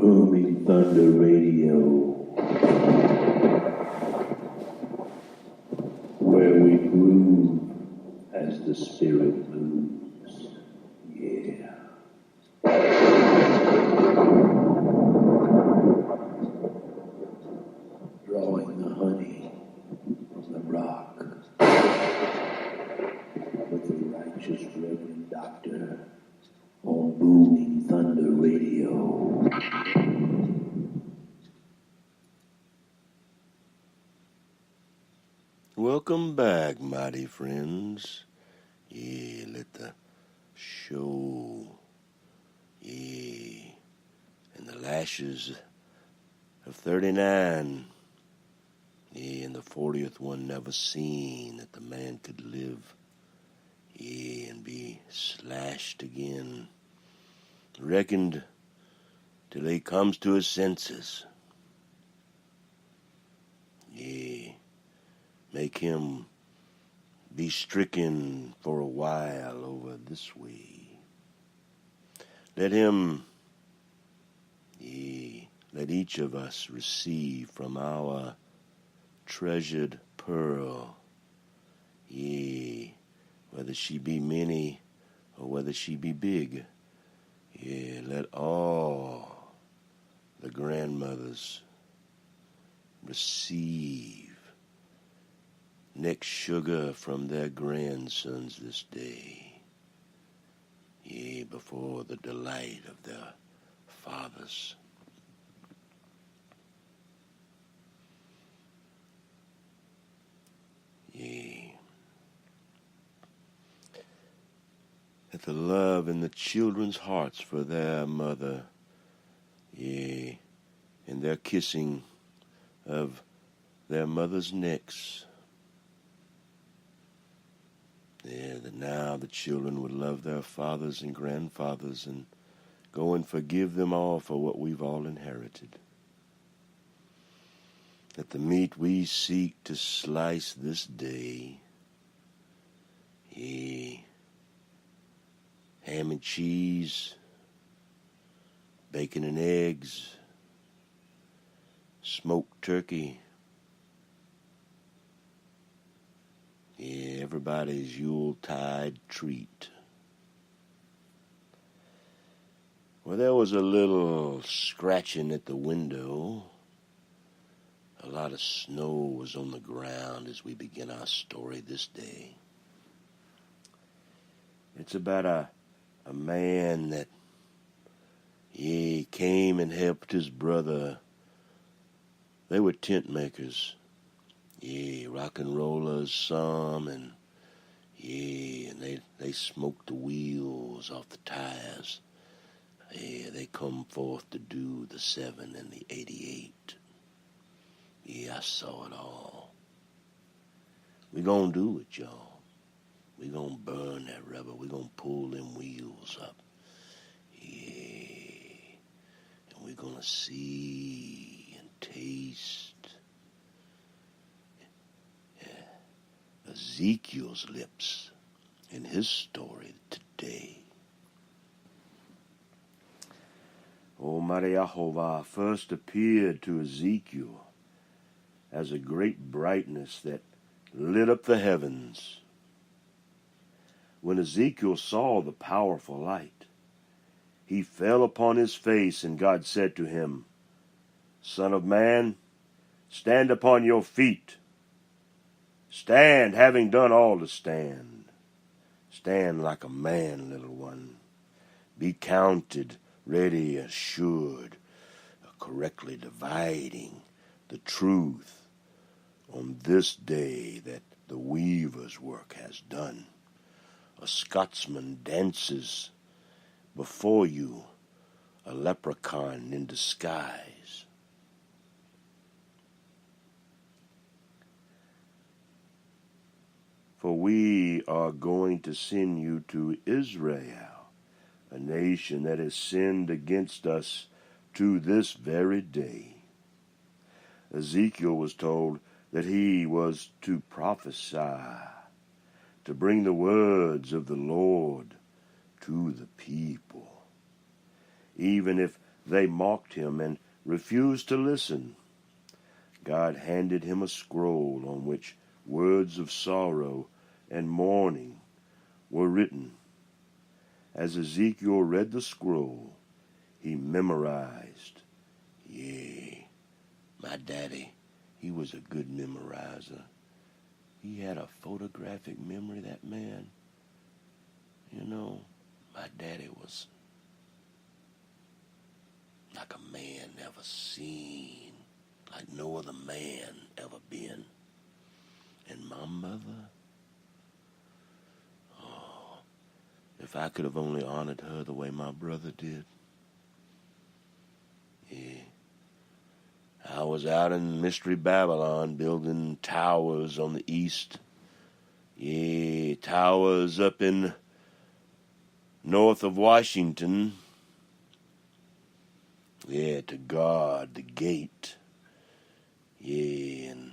booming thunder radio, where we groove as the spirit moves. Yeah. Drawing the honey from the rock with the righteous Reverend Doctor on booming thunder radio. Welcome back, mighty friends. Yeah, let the show, yeah, and the lashes of 39, yeah, and the 40th one never seen that the man could live, yeah, and be slashed again, reckoned till he comes to his senses, yeah, make him be stricken for a while over this way. Let him, let each of us receive from our treasured pearl, whether she be many or whether she be big, let all the grandmothers receive next sugar from their grandsons this day, before the delight of their fathers. That the love in the children's hearts for their mother, and their kissing of their mother's necks, that now the children would love their fathers and grandfathers and go and forgive them all for what we've all inherited. That the meat we seek to slice this day, ham and cheese, bacon and eggs, smoked turkey, everybody's Yuletide treat. Well, there was a little scratching at the window. A lot of snow was on the ground as we begin our story this day. It's about a man that came and helped his brother. They were tent makers. Rock and rollers, some, and they smoked the wheels off the tires. They come forth to do the 7 and the 88. I saw it all. We gonna do it, y'all. We gonna burn that rubber. We gonna pull them wheels up. And we gonna see and taste Ezekiel's lips in his story today. Almighty Jehovah first appeared to Ezekiel as a great brightness that lit up the heavens. When Ezekiel saw the powerful light, he fell upon his face, and God said to him, Son of man, stand upon your feet. Stand, having done all to stand. Stand like a man, little one. Be counted, ready, assured, correctly dividing the truth on this day that the weaver's work has done. A Scotsman dances before you, a leprechaun in disguise. For we are going to send you to Israel, a nation that has sinned against us to this very day. Ezekiel was told that he was to prophesy, to bring the words of the Lord to the people. Even if They mocked him and refused to listen. God handed him a scroll on which words of sorrow and mourning were written. As Ezekiel read the scroll, he memorized. Yea, my daddy, he was a good memorizer. He had a photographic memory, that man. You know, my daddy was like a man never seen, like no other man ever been. And my mother, oh, if I could have only honored her the way my brother did. Yeah. I was out in Mystery Babylon building towers on the east. Yeah, towers up in north of Washington. Yeah, to guard the gate. Yeah, and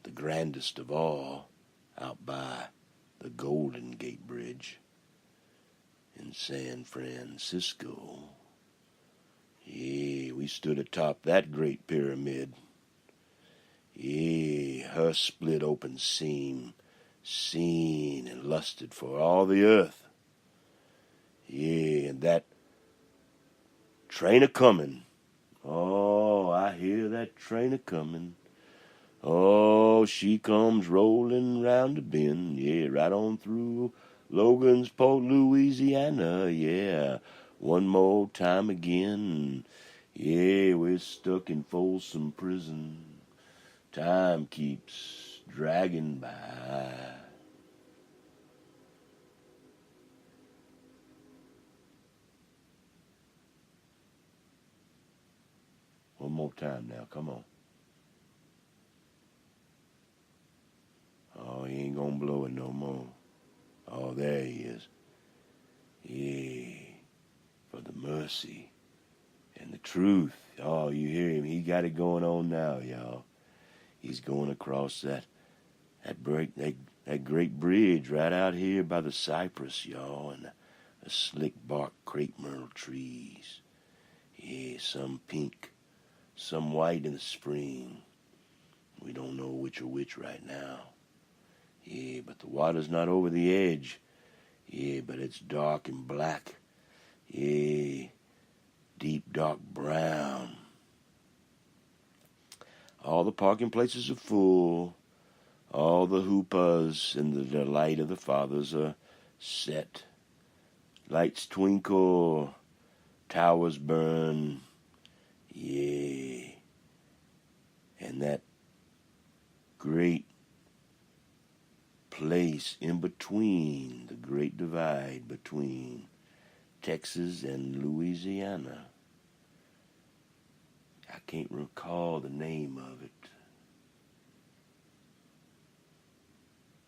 the grandest of all, out by the Golden Gate Bridge in San Francisco. Yeah, we stood atop that great pyramid. Yeah, her split open seam, seen and lusted for all the earth. Yeah, and that train a-comin'. Oh, I hear that train a-comin'. Oh, she comes rolling round the bend. Yeah, right on through Logansport, Louisiana. Yeah, one more time again. Yeah, we're stuck in Folsom Prison. Time keeps dragging by. One more time now, come on. Oh, he ain't gonna blow it no more. Oh, there he is. Yeah, for the mercy and the truth. Oh, you hear him. He got it going on now, y'all. He's going across that great bridge right out here by the cypress, y'all, and the slick bark crepe myrtle trees. Yeah, some pink, some white in the spring. We don't know which are which right now. Yeah, but the water's not over the edge. Yeah, but it's dark and black. Yeah, deep dark brown. All the parking places are full. All the hoopahs and the delight of the fathers are set. Lights twinkle, towers burn. Yeah, and that great place in between, the great divide between Texas and Louisiana. I can't recall the name of it.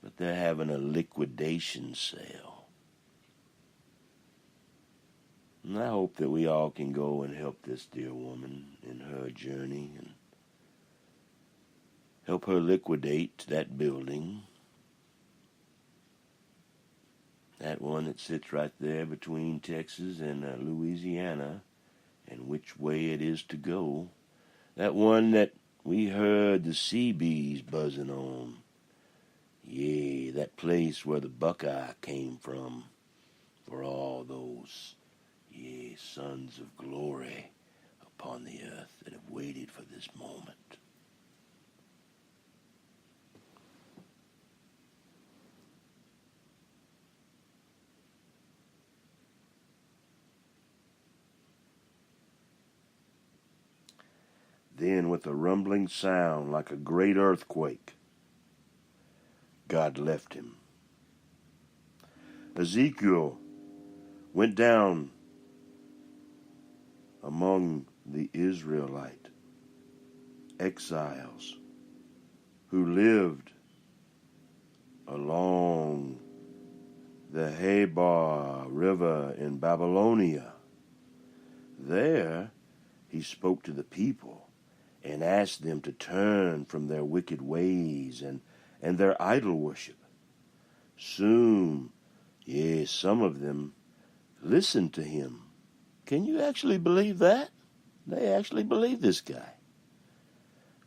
But they're having a liquidation sale. And I hope that we all can go and help this dear woman in her journey and help her liquidate that building. That one that sits right there between Texas and Louisiana, and which way it is to go. That one that we heard the sea bees buzzing on. Yeah, that place where the Buckeye came from for all those, yeah, sons of glory upon the earth that have waited for this moment. Then, with a rumbling sound like a great earthquake, God left him. Ezekiel went down among the Israelite exiles who lived along the Habar River in Babylonia. There, he spoke to the people and asked them to turn from their wicked ways and their idol worship. Soon, yes, some of them listened to him. Can you actually believe that? They actually believed this guy,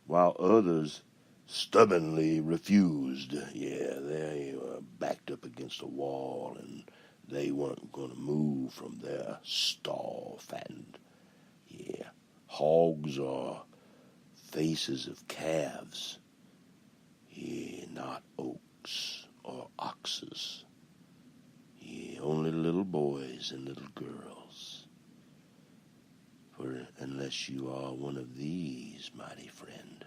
while others stubbornly refused. Yeah, they were backed up against a wall, and they weren't going to move from their stall fattened. Yeah, hogs are faces of calves. Yeah, not oaks or oxes. Yeah, only little boys and little girls. For unless you are one of these, mighty friend,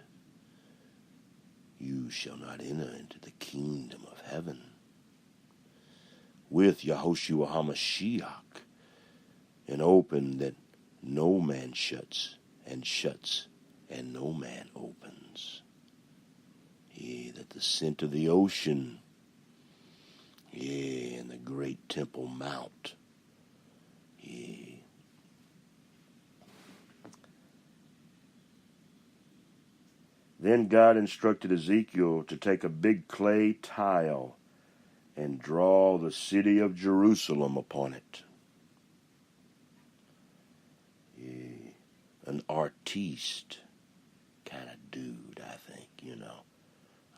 you shall not enter into the kingdom of heaven. With Yahushua HaMashiach, an open that no man shuts, and no man opens. Yea, that the scent of the ocean, yea, and the great temple mount, yea. Then God instructed Ezekiel to take a big clay tile and draw the city of Jerusalem upon it. Yea, an artiste kind of dude, I think,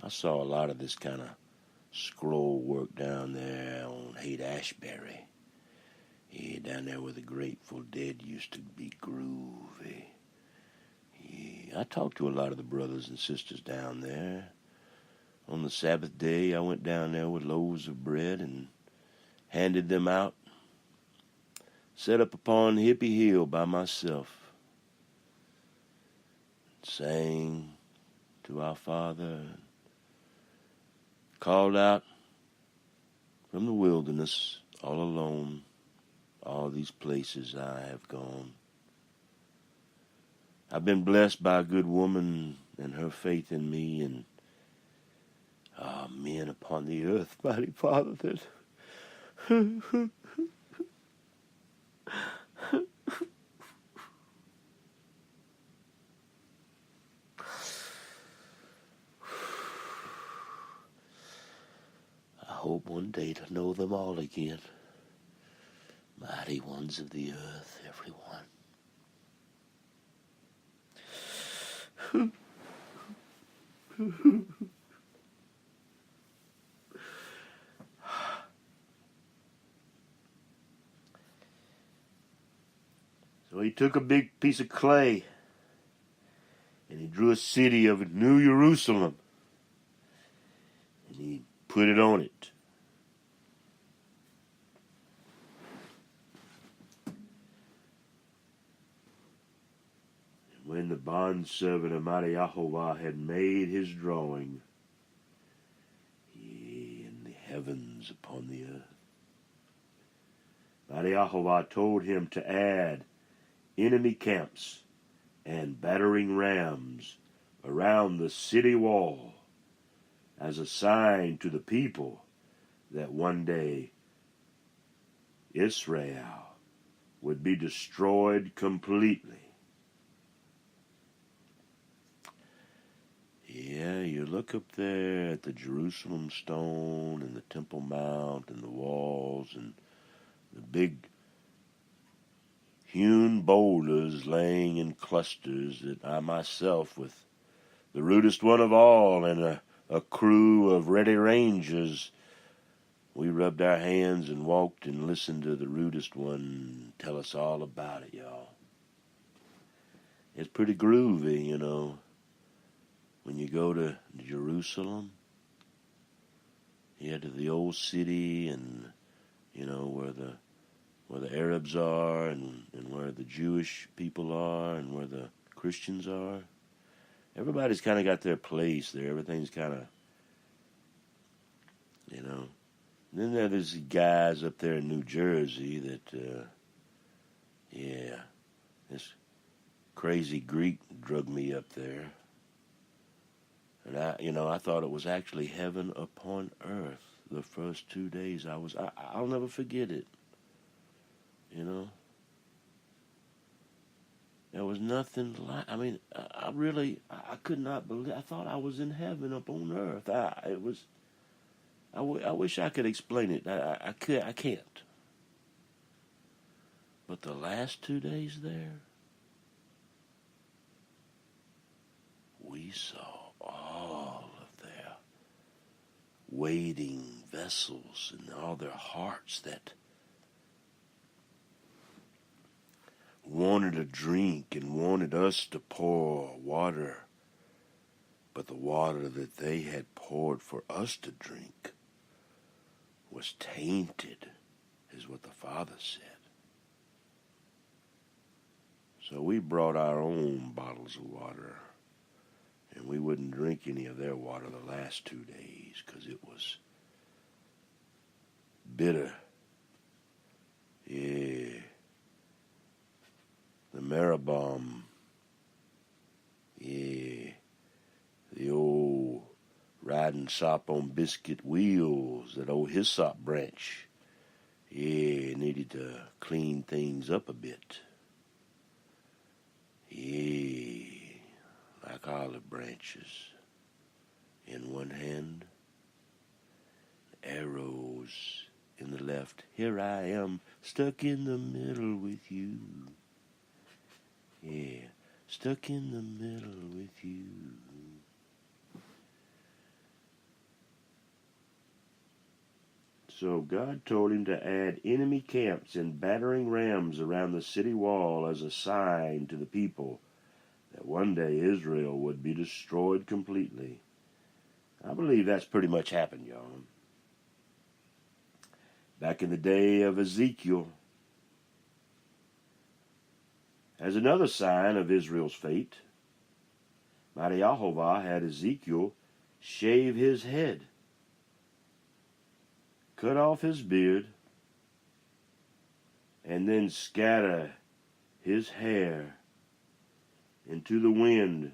I saw a lot of this kind of scroll work down there on Haight-Ashbury. Yeah, down there where the Grateful Dead used to be groovy. Yeah, I talked to a lot of the brothers and sisters down there. On the Sabbath day, I went down there with loaves of bread and handed them out. Set up upon Hippie Hill by myself. Sang to our Father. Called out from the wilderness, all alone, all these places I have gone. I've been blessed by a good woman and her faith in me, and men upon the earth, mighty Father, that I hope one day to know them all again. Mighty ones of the earth, everyone. So he took a big piece of clay and he drew a city of New Jerusalem and he put it on it. And when the bondservant of mighty Yahovah had made his drawing, in the heavens upon the earth, mighty Yahovah told him to add enemy camps and battering rams around the city wall as a sign to the people that one day Israel would be destroyed completely. Yeah, you look up there at the Jerusalem stone and the Temple Mount and the walls and the big hewn boulders laying in clusters that I myself, with the rudest one of all and a crew of ready rangers, we rubbed our hands and walked and listened to the rudest one tell us all about it, y'all. It's pretty groovy, when you go to Jerusalem, to the old city and, where the Arabs are and where the Jewish people are and where the Christians are. Everybody's kind of got their place there. Everything's kind of, And then there's guys up there in New Jersey that, this crazy Greek drug me up there. And I thought it was actually heaven upon earth the first 2 days I'll never forget it. There was nothing like, I could not believe, I thought I was in heaven up on earth. I wish I could explain it. I can't. But the last 2 days there, saw all of their waiting vessels and all their hearts that wanted a drink and wanted us to pour water, but the water that they had poured for us to drink was tainted, is what the Father said. So we brought our own bottles of water, and we wouldn't drink any of their water the last 2 days because it was bitter. Yeah. The Maribam. Yeah. The old riding sop on biscuit wheels, that old hyssop branch. Yeah, needed to clean things up a bit. Yeah, like olive branches. In one hand, arrows in the left. Here I am, stuck in the middle with you. Yeah, stuck in the middle with you. So God told him to add enemy camps and battering rams around the city wall as a sign to the people that one day Israel would be destroyed completely. I believe that's pretty much happened, y'all. Back in the day of Ezekiel, as another sign of Israel's fate, mighty Yehovah had Ezekiel shave his head, cut off his beard, and then scatter his hair into the wind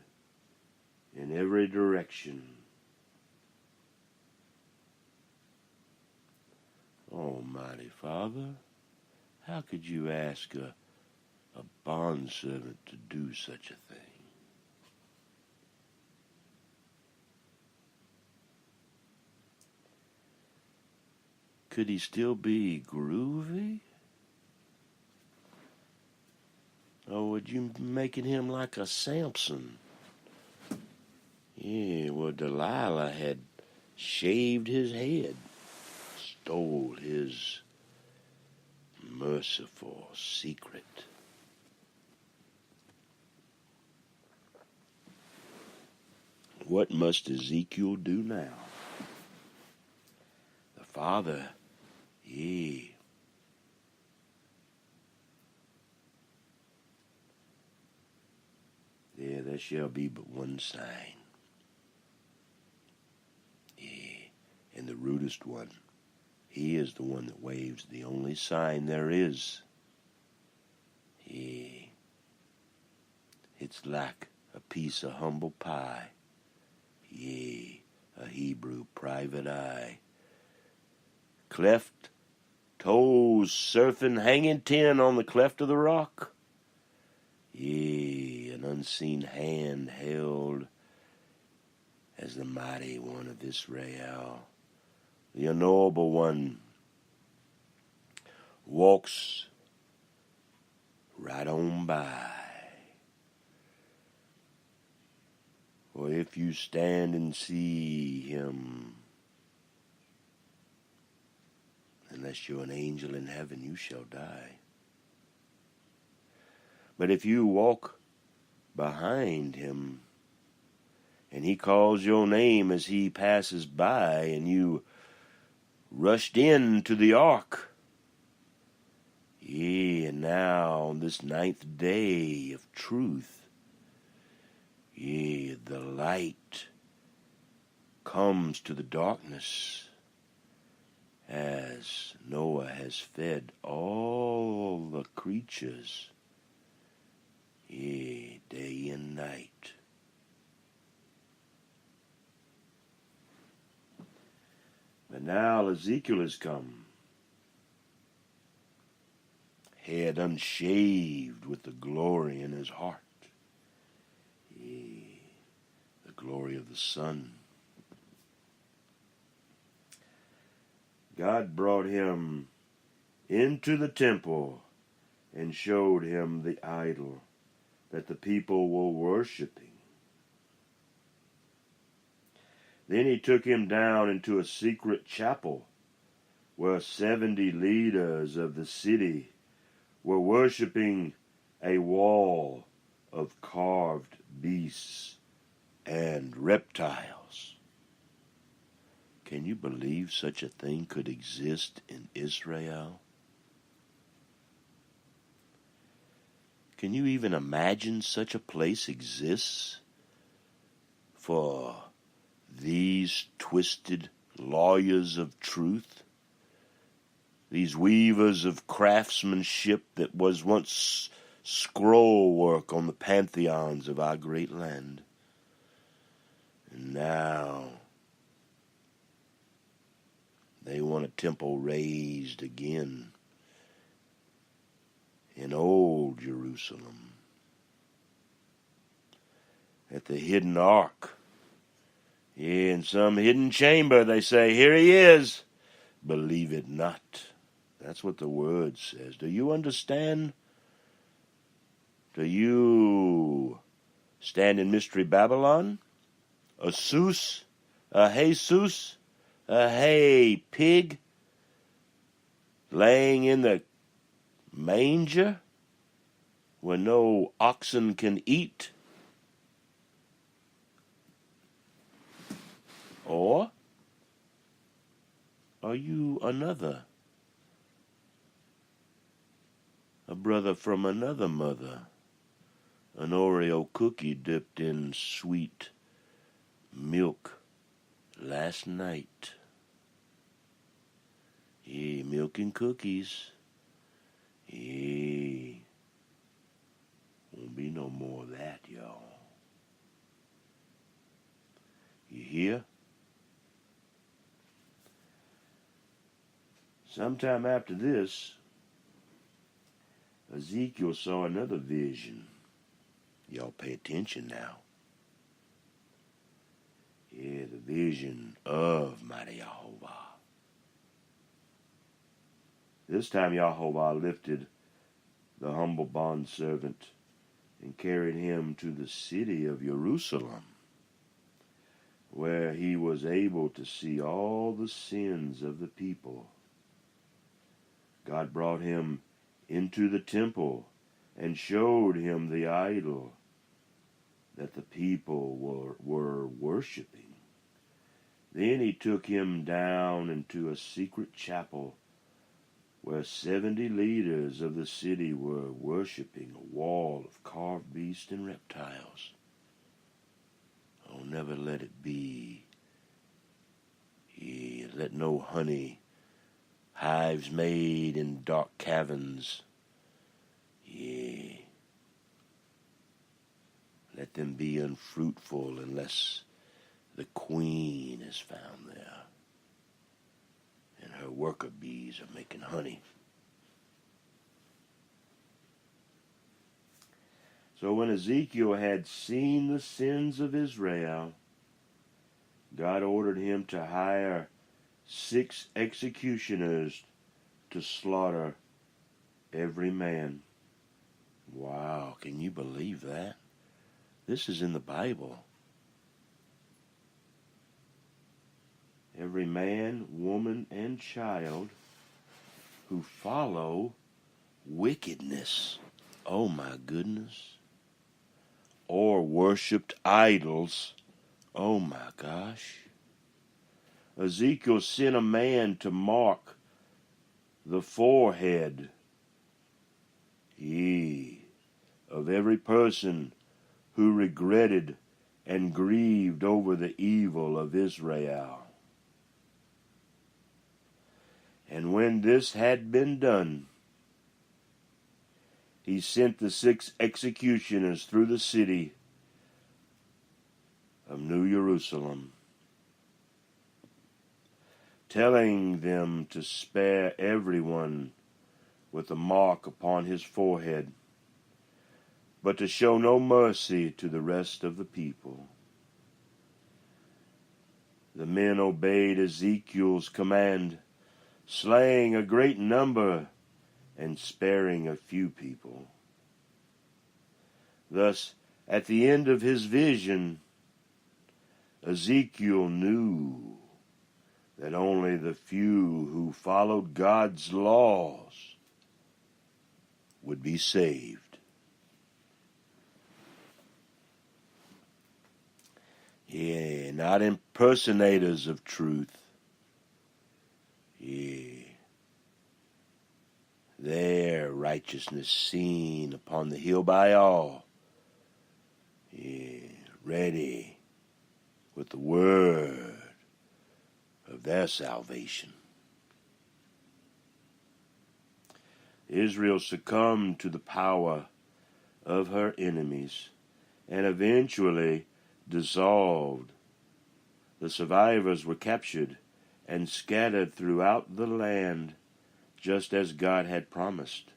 in every direction. Almighty Father, how could you ask a bondservant to do such a thing? Could he still be groovy? Or would you making him like a Samson? Yeah, well, Delilah had shaved his head, stole his merciful secret. What must Ezekiel do now? The Father, yeah. Yeah, there shall be but one sign. Yeah, and the rudest one. He is the one that waves the only sign there is. Yeah. It's like a piece of humble pie. Yeah, a Hebrew private eye. Cleft toes surfing, hanging 10 on the cleft of the rock. Yeah, an unseen hand held as the mighty one of Israel. The unknowable one walks right on by. For if you stand and see him, unless you're an angel in heaven, you shall die. But if you walk behind him, and he calls your name as he passes by, and you rushed into the ark, yeah, and now on this 9th day of truth, yeah, the light comes to the darkness as Noah has fed all the creatures, yeah, day and night. But now Ezekiel has come, head unshaved with the glory in his heart. Yeah, the glory of the sun. God brought him into the temple and showed him the idol that the people were worshiping. Then he took him down into a secret chapel where 70 leaders of the city were worshiping a wall of carved beasts and reptiles. Can you believe such a thing could exist in Israel? Can you even imagine such a place exists for these twisted lawyers of truth? These weavers of craftsmanship that was once scroll work on the pantheons of our great land. And now they want a temple raised again in old Jerusalem. At the hidden ark. Yeah, in some hidden chamber they say, here he is. Believe it not. That's what the word says. Do you understand? Do you stand in Mystery Babylon? A Zeus? A Jesus? A hey pig? Laying in the manger where no oxen can eat? Or are you another? A brother from another mother? An Oreo cookie dipped in sweet milk last night? Yeah, milk and cookies. Yeah. Won't be no more of that, y'all. You hear? Sometime after this, Ezekiel saw another vision. Y'all pay attention now. Yeah, the vision of mighty Yahovah. This time Yahovah lifted the humble bondservant and carried him to the city of Jerusalem, where he was able to see all the sins of the people. God brought him into the temple and showed him the idol that the people were worshiping. Then he took him down into a secret chapel where 70 leaders of the city were worshiping a wall of carved beasts and reptiles. Oh, never let it be. Yeah, let no honey, hives made in dark caverns. Yeah. Let them be unfruitful unless the queen is found there. And her worker bees are making honey. So when Ezekiel had seen the sins of Israel, God ordered him to hire 6 executioners to slaughter every man. Wow, can you believe that? This is in the Bible. Every man, woman, and child who follow wickedness. Oh my goodness. Or worshipped idols. Oh my gosh. Ezekiel sent a man to mark the forehead of every person who regretted and grieved over the evil of Israel. And when this had been done, he sent the 6 executioners through the city of New Jerusalem, telling them to spare everyone with a mark upon his forehead, but to show no mercy to the rest of the people. The men obeyed Ezekiel's command, slaying a great number and sparing a few people. Thus, at the end of his vision, Ezekiel knew that only the few who followed God's laws would be saved. Yeah, not impersonators of truth. Yeah, their righteousness seen upon the hill by all. Yeah, ready with the word of their salvation. Israel succumbed to the power of her enemies and eventually dissolved. The survivors were captured and scattered throughout the land, just as God had promised,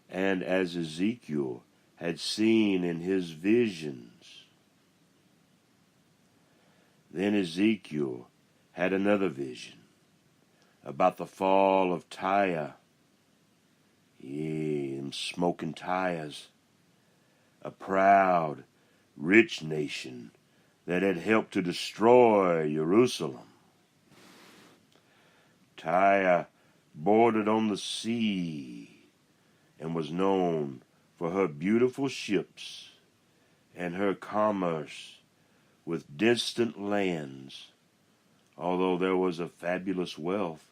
and as Ezekiel had seen in his visions. Then Ezekiel had another vision about the fall of Tyre. Yeah, them smoking tires, a proud, rich nation that had helped to destroy Jerusalem. Tyre bordered on the sea and was known for her beautiful ships and her commerce with distant lands. Although there was a fabulous wealth,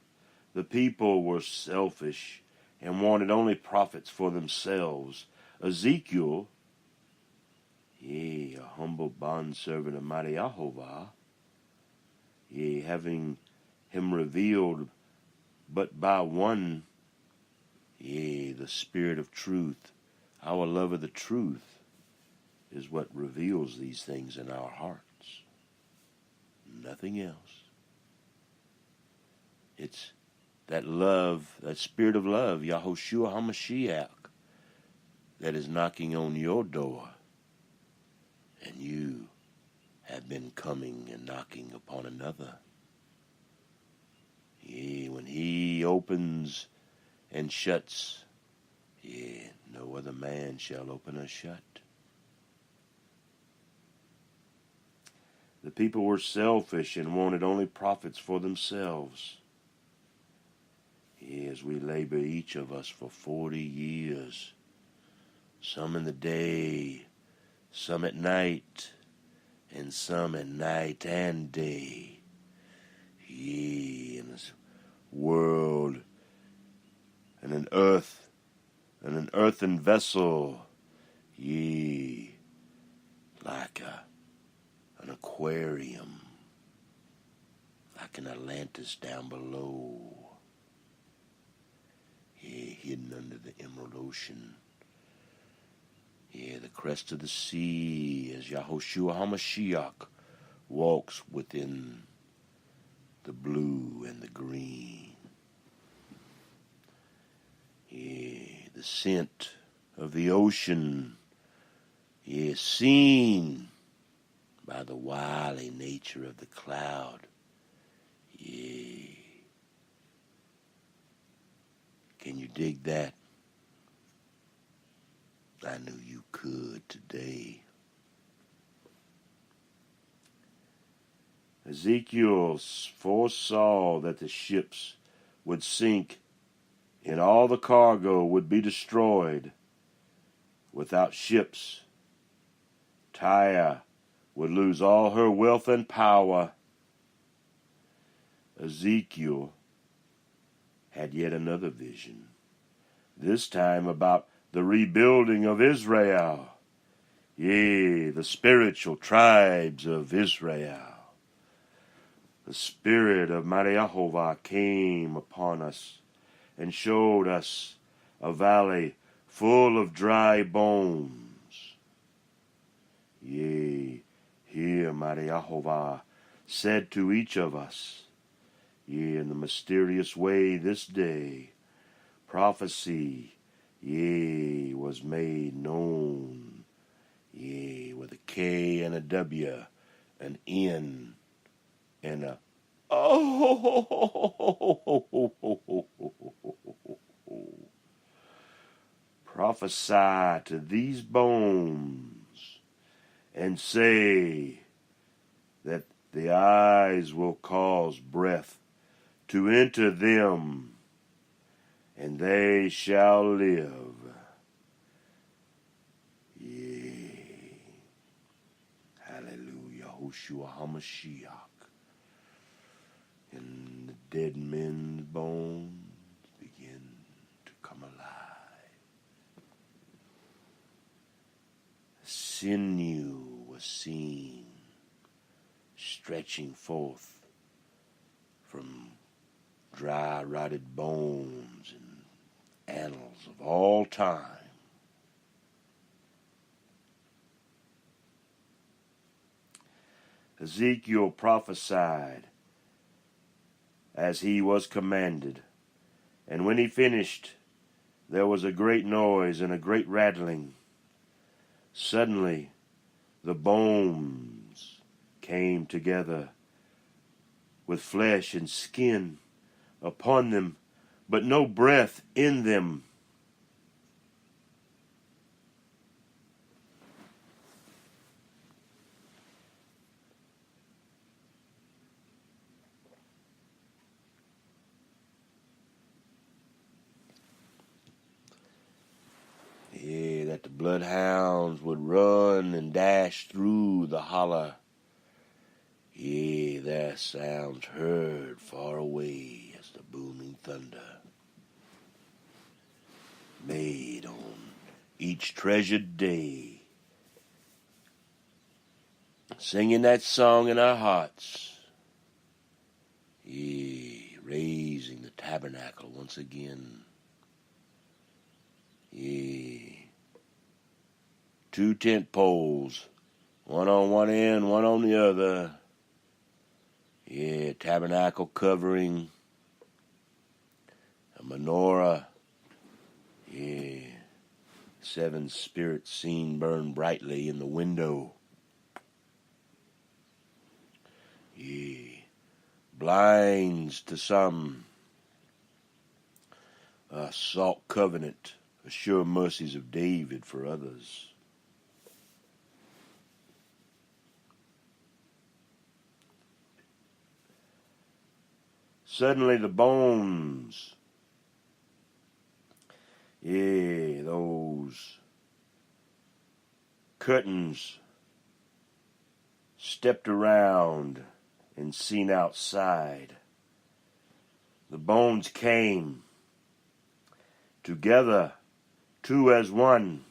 the people were selfish and wanted only profits for themselves. Ezekiel, a humble bondservant of mighty Jehovah, having him revealed but by one, the Spirit of truth, our love of the truth, is what reveals these things in our hearts. Nothing else. It's that love, that Spirit of love, Yahushua HaMashiach, that is knocking on your door. And you have been coming and knocking upon another. When he opens and shuts, no other man shall open or shut. The people were selfish and wanted only profits for themselves. As we labor, each of us, for 40 years, some in the day, some at night, and some at night and day. In this world, and an earthen vessel, like an aquarium, like an Atlantis down below, hidden under the emerald ocean. The crest of the sea, as Yahushua HaMashiach walks within the blue and the green. The scent of the ocean, seen by the wily nature of the cloud. Can you dig that? I knew you could today. Ezekiel foresaw that the ships would sink and all the cargo would be destroyed. Without ships, Tyre would lose all her wealth and power. Ezekiel had yet another vision, this time about the rebuilding of Israel, the spiritual tribes of Israel. The Spirit of mighty Jehovah came upon us and showed us a valley full of dry bones. Here mighty Jehovah said to each of us, in the mysterious way this day, prophecy, was made known, with a K and a W, an N, and a prophesy to these bones and say that The eyes will cause breath to enter them, and they shall live. Yea. Hallelujah. Hoshua HaMashiach. And the dead men's bones begin to come alive. Sinew was seen stretching forth from dry, rotted bones and annals of all time. Ezekiel prophesied as he was commanded, and when he finished, there was a great noise and a great rattling. Suddenly, the bones came together with flesh and skin upon them, but no breath in them. Yeah, that the bloodhounds would run and dash through the holler. Yeah, their sounds heard far away as the booming thunder made on each treasured day, singing that song in our hearts. Yeah, raising the tabernacle once again. Yeah, 2 tent poles, one on one end, one on the other. Yeah, tabernacle covering, a menorah. Yeah, 7 spirits seen burn brightly in the window. Yeah, blinds to some, a salt covenant, a sure mercies of David for others. Suddenly the bones, yeah, those curtains stepped around and seen outside. The bones came together, 2 as one,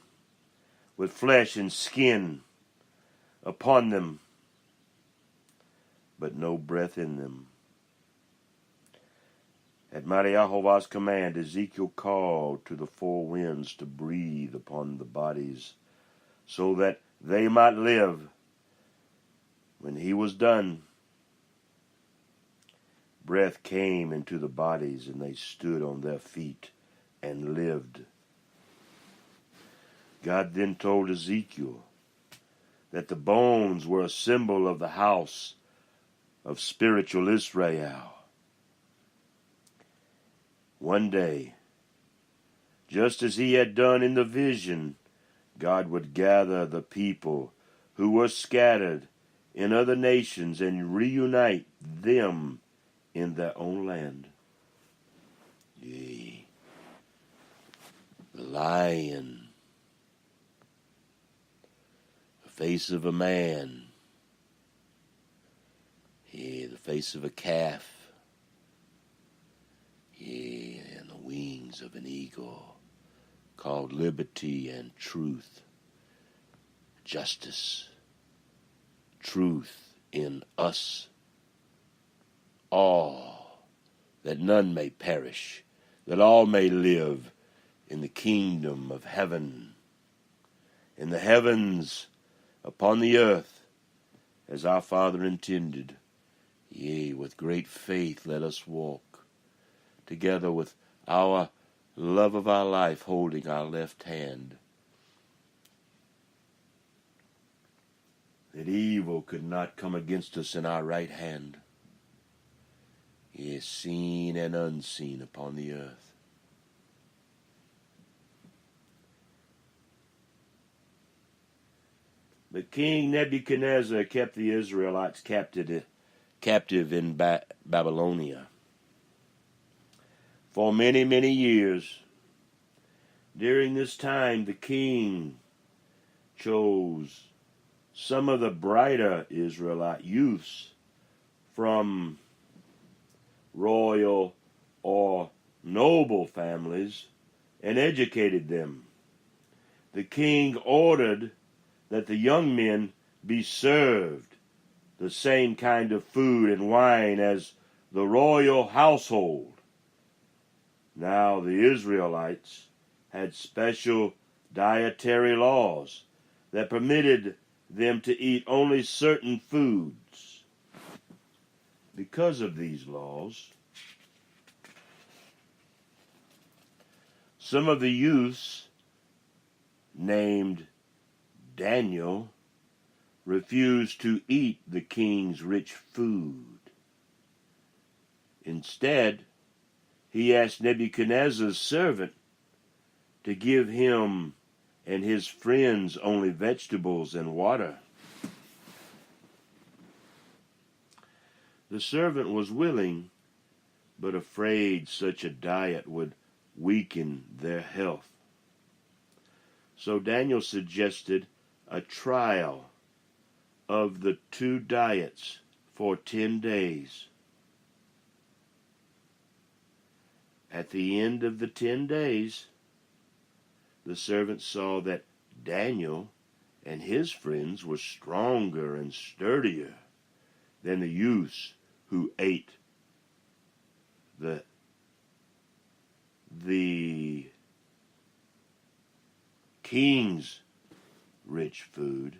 with flesh and skin upon them, but no breath in them. At Mighty Yahovah's command, Ezekiel called to the 4 winds to breathe upon the bodies, so that they might live. When he was done, breath came into the bodies, and they stood on their feet and lived. God then told Ezekiel that the bones were a symbol of the house of spiritual Israel. One day, just as he had done in the vision, God would gather the people who were scattered in other nations and reunite them in their own land. Yea, the lion, the face of a man, yea, the face of a calf, yea, and the wings of an eagle, called liberty and truth, justice, truth in us all, that none may perish, that all may live in the kingdom of heaven, in the heavens, upon the earth, as our Father intended. Yea, with great faith let us walk, together with our love of our life holding our left hand, that evil could not come against us in our right hand, yea, seen and unseen upon the earth. But King Nebuchadnezzar kept the Israelites captive captive in Babylonia. For many, many years, during this time, the king chose some of the brighter Israelite youths from royal or noble families and educated them. The king ordered that the young men be served the same kind of food and wine as the royal household. Now the Israelites had special dietary laws that permitted them to eat only certain foods. Because of these laws, some of the youths named Daniel refused to eat the king's rich food. Instead, he asked Nebuchadnezzar's servant to give him and his friends only vegetables and water. The servant was willing, but afraid such a diet would weaken their health. So Daniel suggested a trial of the two diets for 10 days. At the end of the 10 days, the servant saw that Daniel and his friends were stronger and sturdier than the youths who ate the king's rich food.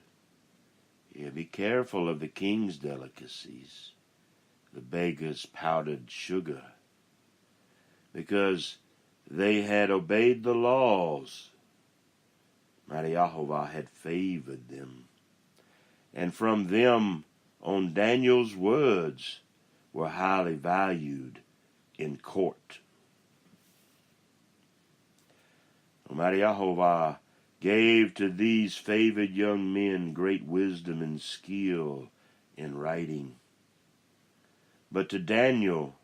Yeah, be careful of the king's delicacies, the beggar's powdered sugar, because they had obeyed the laws. Mighty Yahovah had favored them, and from them on Daniel's words were highly valued in court. Almighty Yahovah gave to these favored young men great wisdom and skill in writing. But to Daniel,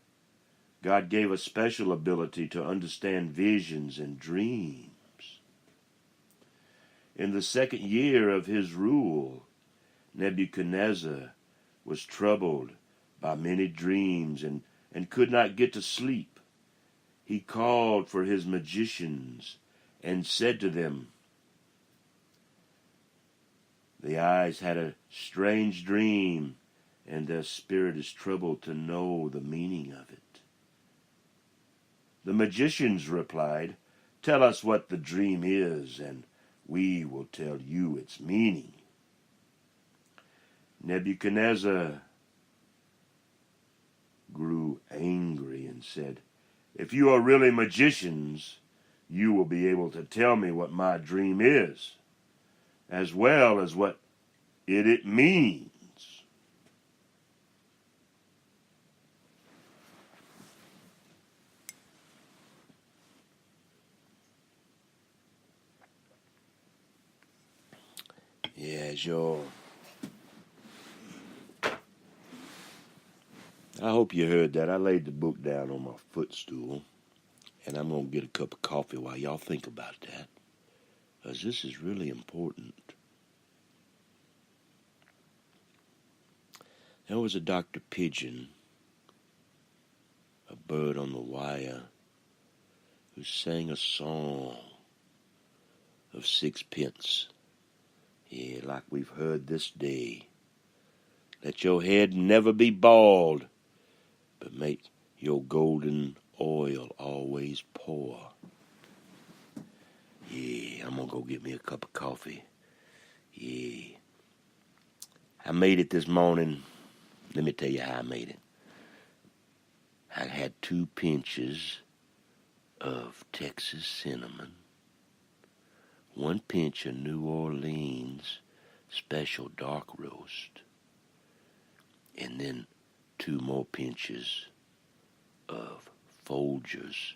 God gave a special ability to understand visions and dreams. In the second year of his rule, Nebuchadnezzar was troubled by many dreams and could not get to sleep. He called for his magicians and said to them, "The eyes had a strange dream, and their spirit is troubled to know the meaning of it." The magicians replied, "Tell us what the dream is, and we will tell you its meaning." Nebuchadnezzar grew angry and said, "If you are really magicians, you will be able to tell me what my dream is, as well as what it means." Yeah, sure. I hope you heard that. I laid the book down on my footstool, and I'm going to get a cup of coffee while y'all think about that, because this is really important. There was a Dr. Pigeon, a bird on the wire, who sang a song of sixpence. Yeah, like we've heard this day. Let your head never be bald, but make your golden oil always pour. Yeah, I'm going to go get me a cup of coffee. Yeah. I made it this morning. Let me tell you how I made it. I had 2 pinches of Texas cinnamon, 1 pinch of New Orleans special dark roast, and then 2 more pinches of Folgers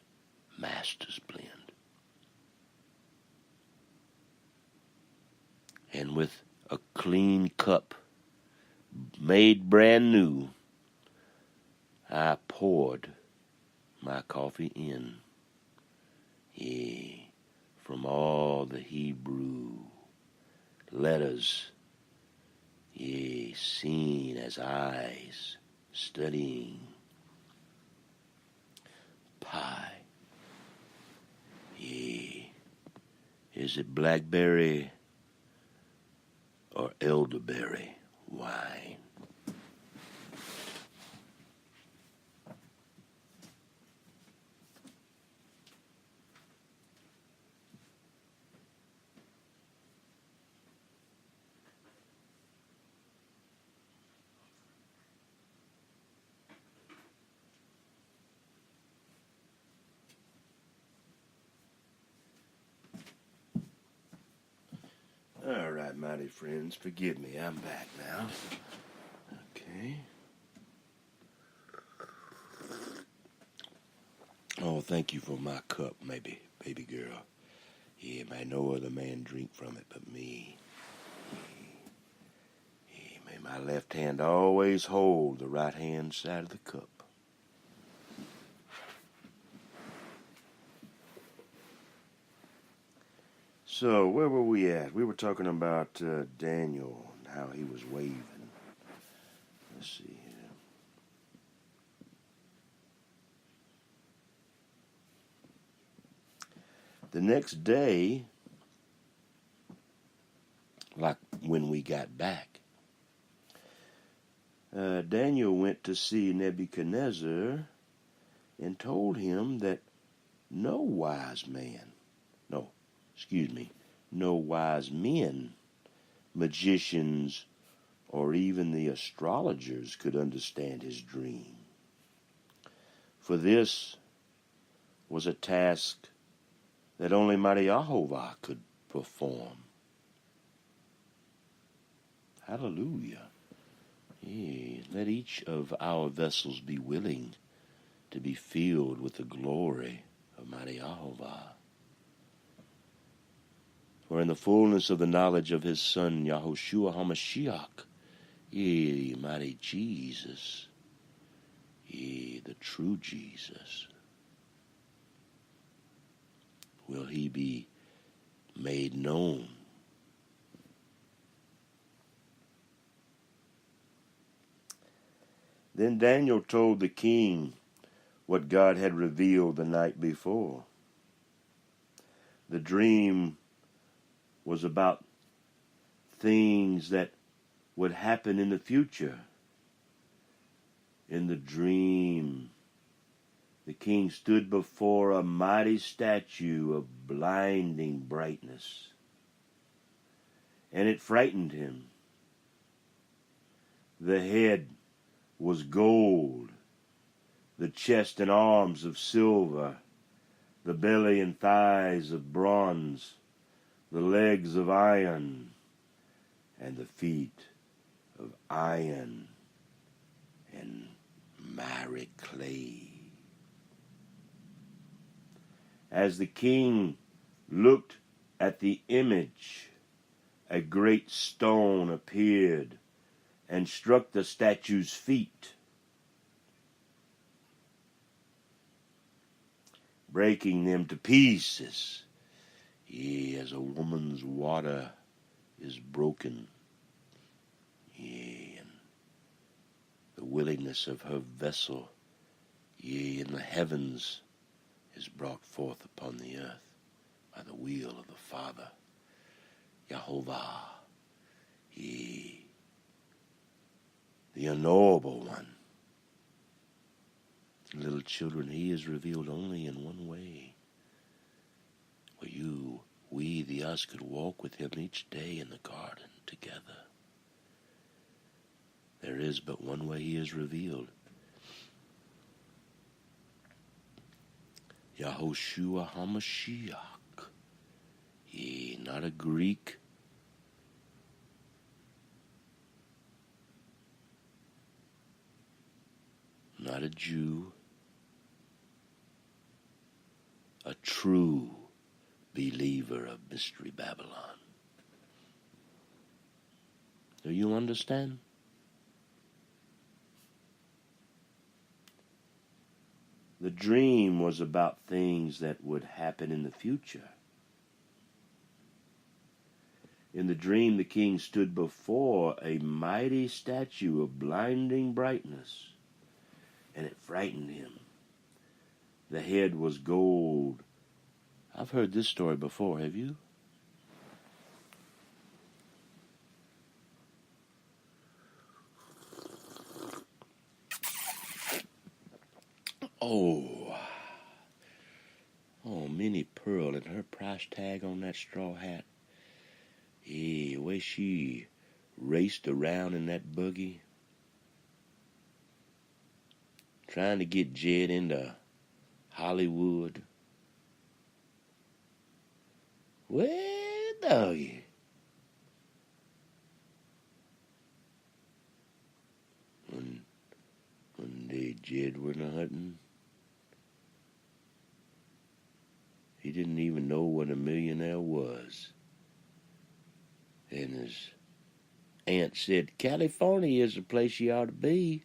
Master's Blend. And with a clean cup, made brand new, I poured my coffee in, yea, from all the Hebrew letters, yea, seen as eyes studying pie, yea, is it blackberry or elderberry wine? All right, mighty friends, forgive me. I'm back now. Okay. Oh, thank you for my cup, maybe, baby girl. Yeah, may no other man drink from it but me. Yeah, may my left hand always hold the right hand side of the cup. So, where were we at? We were talking about Daniel and how he was waving. Let's see here. The next day, like when we got back, Daniel went to see Nebuchadnezzar and told him that no wise men, magicians, or even the astrologers could understand his dream. For this was a task that only mighty Jehovah could perform. Hallelujah. Yeah, let each of our vessels be willing to be filled with the glory of mighty Jehovah. For in the fullness of the knowledge of his Son, Yahushua HaMashiach, yea, mighty Jesus, yea, the true Jesus, will he be made known. Then Daniel told the king what God had revealed the night before. The dream was about things that would happen in the future. In the dream, the king stood before a mighty statue of blinding brightness, and it frightened him. The head was gold, the chest and arms of silver, the belly and thighs of bronze, the legs of iron, and the feet of iron and miry clay. As the king looked at the image, a great stone appeared and struck the statue's feet, breaking them to pieces, yea, as a woman's water is broken, yea, and the willingness of her vessel, yea, in the heavens is brought forth upon the earth by the will of the Father, Yahovah, yea, the unknowable one. Little children, he is revealed only in one way, where we, the us, could walk with him each day in the garden together. There is but one way he is revealed. Yahushua HaMashiach. Yea, not a Greek, not a Jew, a true believer of Mystery Babylon. Do you understand? dream was about things that would happen in the future. In the dream, the king stood before a mighty statue of blinding brightness, and it frightened him. The head was gold. I've heard this story before, have you? Oh, Minnie Pearl and her price tag on that straw hat. Yeah, the way she raced around in that buggy, trying to get Jed into Hollywood. Well, doggy. One day Jed went a-hunting. He didn't even know what a millionaire was. And his aunt said, California is the place you ought to be.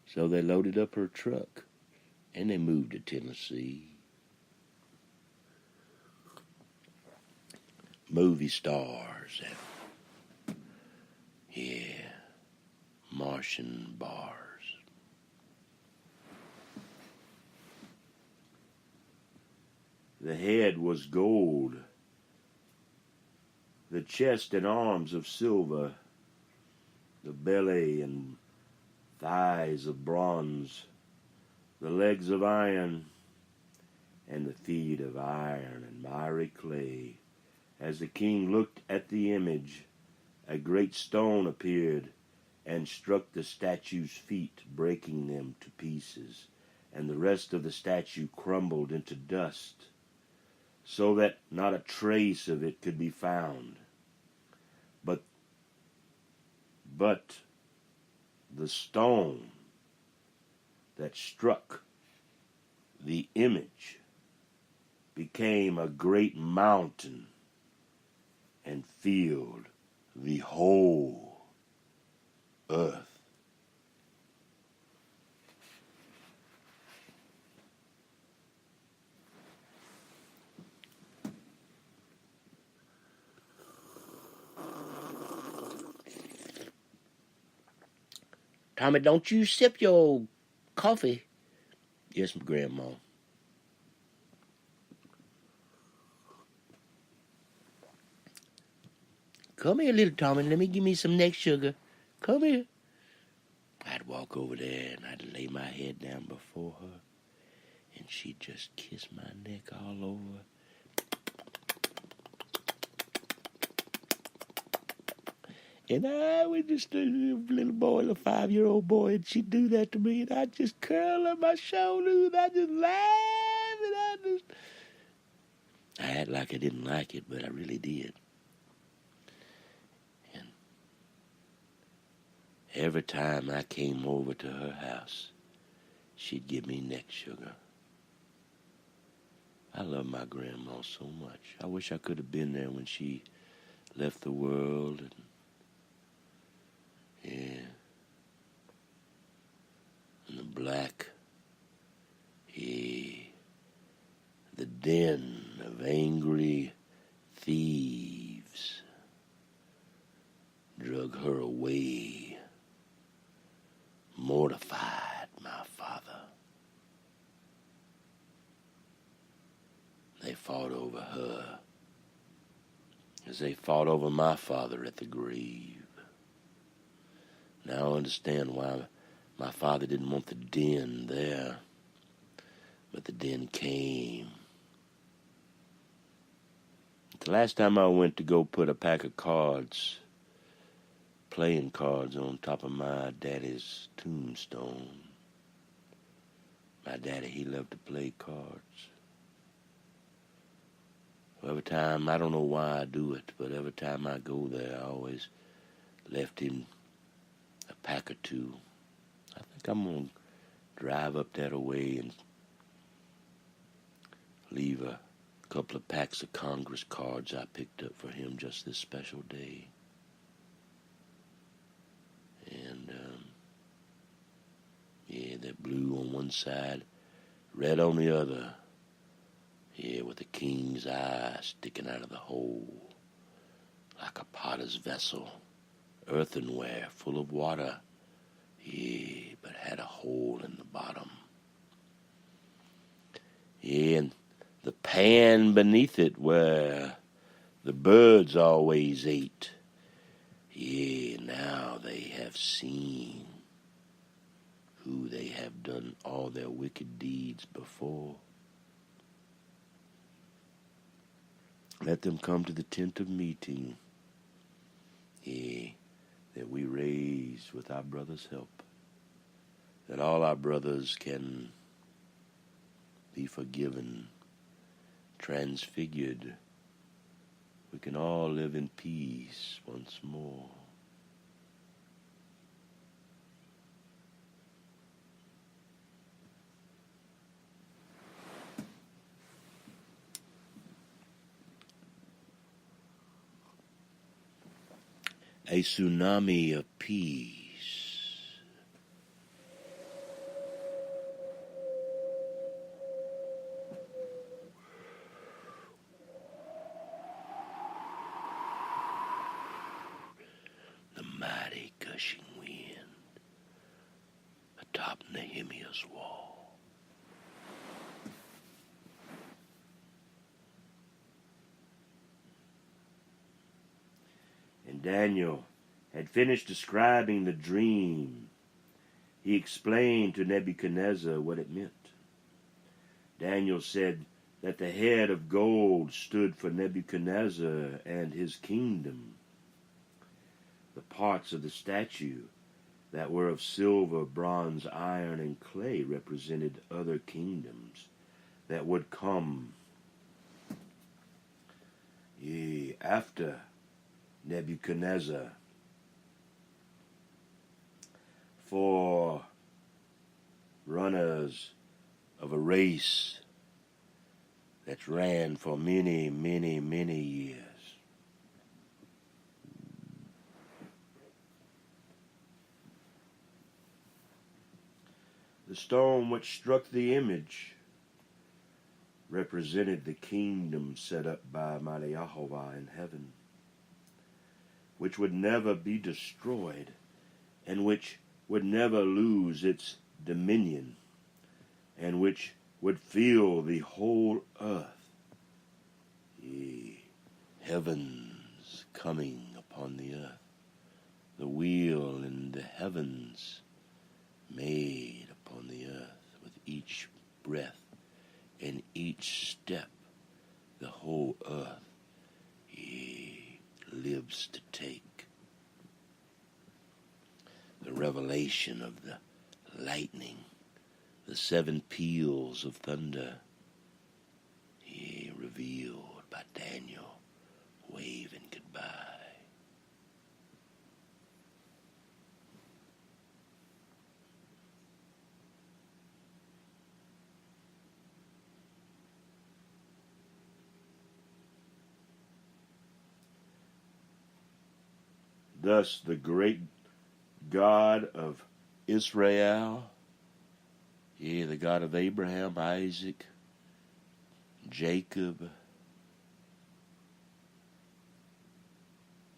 So they loaded up her truck, and they moved to Tennessee. Movie stars and, Martian bars. The head was gold, the chest and arms of silver, the belly and thighs of bronze, the legs of iron, and the feet of iron and miry clay. As the king looked at the image, a great stone appeared and struck the statue's feet, breaking them to pieces, and the rest of the statue crumbled into dust, so that not a trace of it could be found. But the stone that struck the image became a great mountain and filled the whole earth. Tommy, don't you sip your coffee. Yes, Grandma. Come here, little Tommy. Let me give me some next sugar. Come here. I'd walk over there and I'd lay my head down before her, and she'd just kiss my neck all over. And I was just a little boy, a 5-year-old boy, and she'd do that to me, and I'd just curl up my shoulders, and I'd just laugh, and I act like I didn't like it, but I really did. And every time I came over to her house, she'd give me neck sugar. I love my grandma so much. I wish I could have been there when she left the world. And the black, the den of angry thieves drug her away, mortified my father. They fought over her as they fought over my father at the grave. Now I understand why my father didn't want the den there, but the den came. The last time I went to go put a pack of cards, playing cards, on top of my daddy's tombstone. My daddy, he loved to play cards. Every time, I don't know why I do it, but every time I go there, I always left him a pack or two. I think I'm going to drive up that way and leave a couple of packs of Congress cards I picked up for him just this special day. And, they're blue on one side, red on the other, with the king's eye sticking out of the hole, like a potter's vessel, earthenware full of water, but had a hole in the bottom. And the pan beneath it where the birds always ate, now they have seen who they have done all their wicked deeds before. Let them come to the tent of meeting, that we raise with our brother's help, that all our brothers can be forgiven, transfigured. We can all live in peace once more. A tsunami of peace. The mighty gushing wind atop Nehemiah's wall. And Daniel had finished describing the dream. He explained to Nebuchadnezzar what it meant. Daniel said that the head of gold stood for Nebuchadnezzar and his kingdom. The parts of the statue that were of silver, bronze, iron, and clay represented other kingdoms that would come after Nebuchadnezzar, for runners of a race that ran for many, many, many years. The stone which struck the image represented the kingdom set up by mighty Yahovah in heaven, which would never be destroyed and which would never lose its dominion, and which would fill the whole earth. Heavens coming upon the earth, the wheel in the heavens made upon the earth with each breath and each step. The whole earth lives to take. The revelation of the lightning, the seven peals of thunder, revealed by Daniel waving goodbye. Thus the great God of Israel, the God of Abraham, Isaac, Jacob,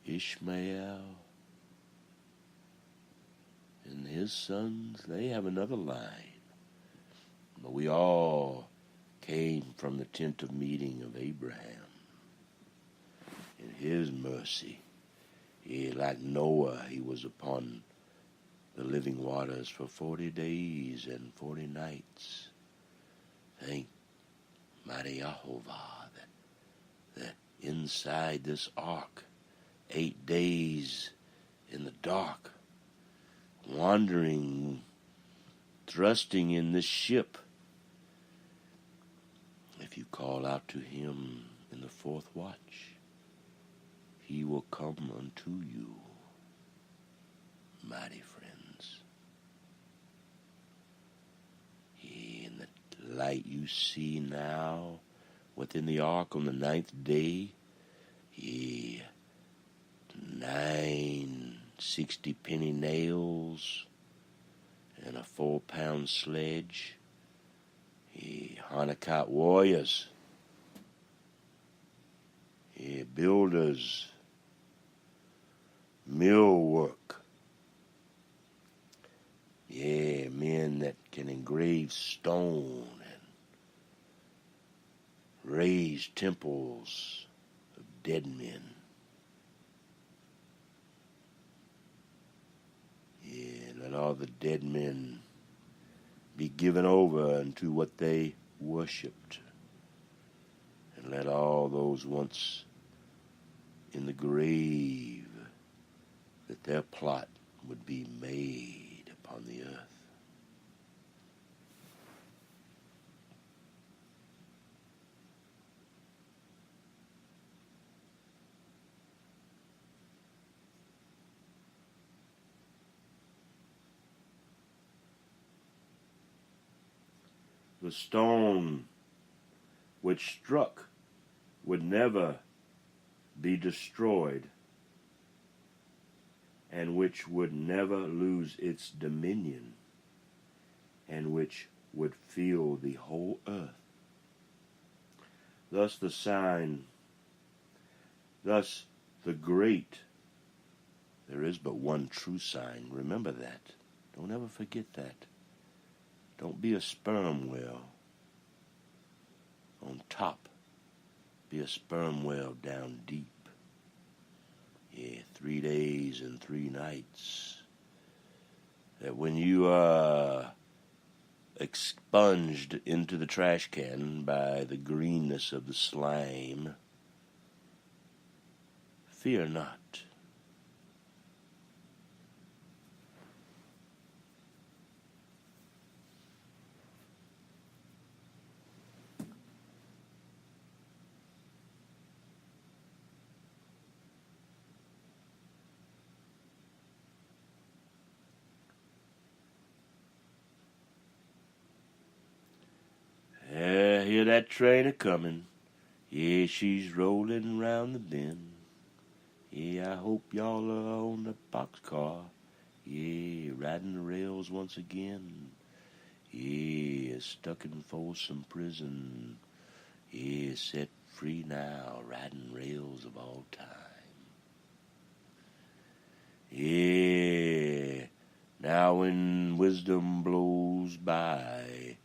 Ishmael, and his sons, they have another line. But we all came from the tent of meeting of Abraham. In his mercy, like Noah, he was upon the living waters for 40 days and 40 nights. Thank mighty Yahovah that inside this ark, 8 days in the dark, wandering, thrusting in this ship. If you call out to him in the fourth watch, he will come unto you, mighty friends. In the light you see now within the ark on the 9th day, 9 60-penny nails and a 4-pound sledge, Hanukkah warriors, builders, millwork, men that can engrave stone and raise temples of dead men. Let all the dead men be given over unto what they worshipped. And let all those once in the grave, that their plot would be made upon the earth. The stone which struck would never be destroyed, and which would never lose its dominion, and which would fill the whole earth. Thus the sign, thus the great, there is but one true sign. Remember that. Don't ever forget that. Don't be a sperm whale on top. Be a sperm whale down deep. 3 days and 3 nights. That when you are expunged into the trash can by the greenness of the slime, fear not. Hear that train a-comin'. She's rollin' round the bend. I hope y'all are on the boxcar. Riding the rails once again. Stuck in Folsom Prison. Set free now, riding rails of all time. Now when wisdom blows by,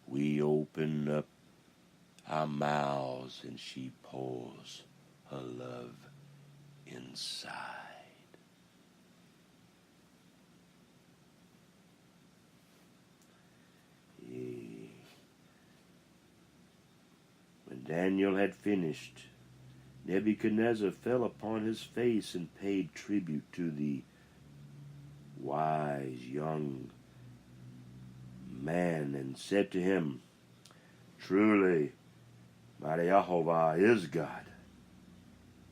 we open up our mouths and she pours her love inside. When Daniel had finished, Nebuchadnezzar fell upon his face and paid tribute to the wise young man and said to him, "Truly, mighty Jehovah is God.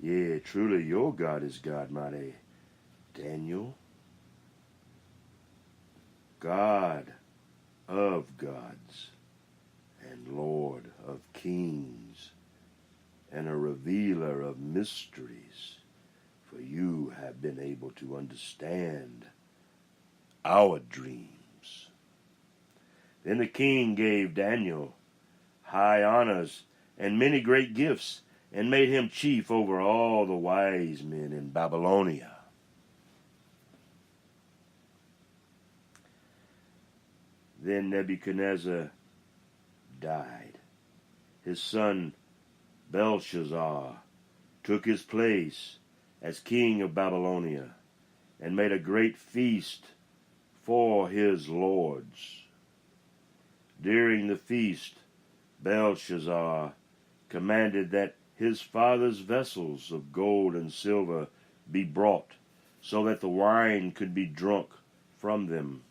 Truly your God is God, mighty Daniel. God of gods and Lord of kings and a revealer of mysteries, for you have been able to understand our dreams." Then the king gave Daniel high honors and many great gifts, and made him chief over all the wise men in Babylonia. Then Nebuchadnezzar died. His son Belshazzar took his place as king of Babylonia, and made a great feast for his lords. During the feast, Belshazzar commanded that his father's vessels of gold and silver be brought, so that the wine could be drunk from them.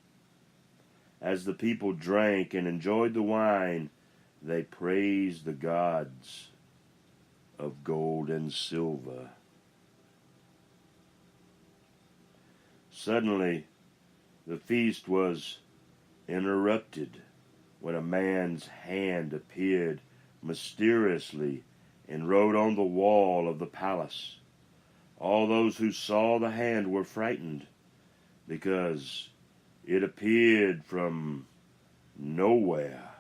As the people drank and enjoyed the wine, they praised the gods of gold and silver. Suddenly, the feast was interrupted when a man's hand appeared mysteriously and wrote on the wall of the palace. All those who saw the hand were frightened, because it appeared from nowhere.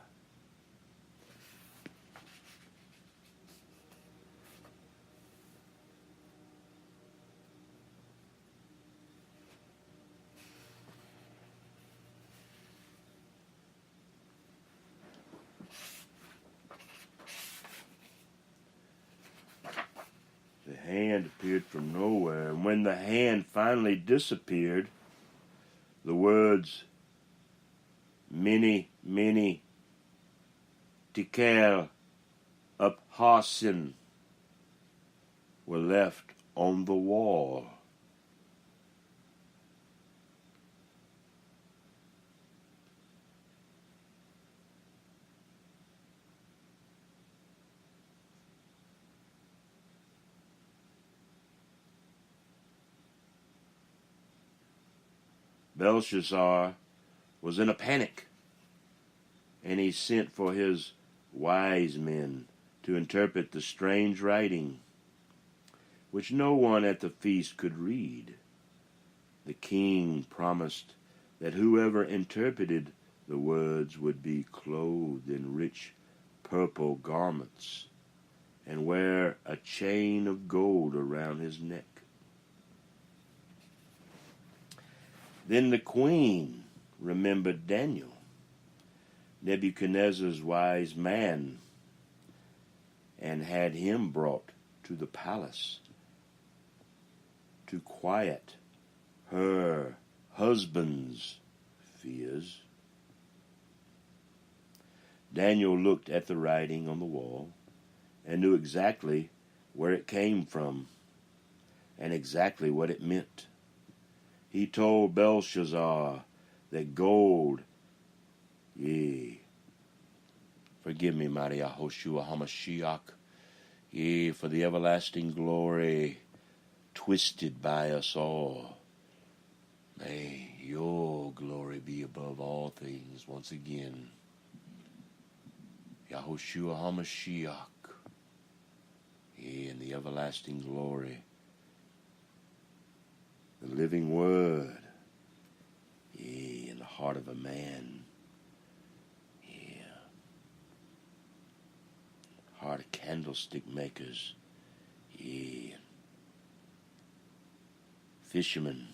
hand appeared from nowhere, and when the hand finally disappeared, the words, "Many, many, tikel up Hasin," were left on the wall. Belshazzar was in a panic, and he sent for his wise men to interpret the strange writing, which no one at the feast could read. The king promised that whoever interpreted the words would be clothed in rich purple garments and wear a chain of gold around his neck. Then the queen remembered Daniel, Nebuchadnezzar's wise man, and had him brought to the palace to quiet her husband's fears. Daniel looked at the writing on the wall and knew exactly where it came from and exactly what it meant. He told Belshazzar that gold, forgive me, mighty Yahoshua HaMashiach, for the everlasting glory twisted by us all. May your glory be above all things once again. Yahoshua HaMashiach, in the everlasting glory. The living word, in the heart of a man, heart of candlestick makers, fishermen,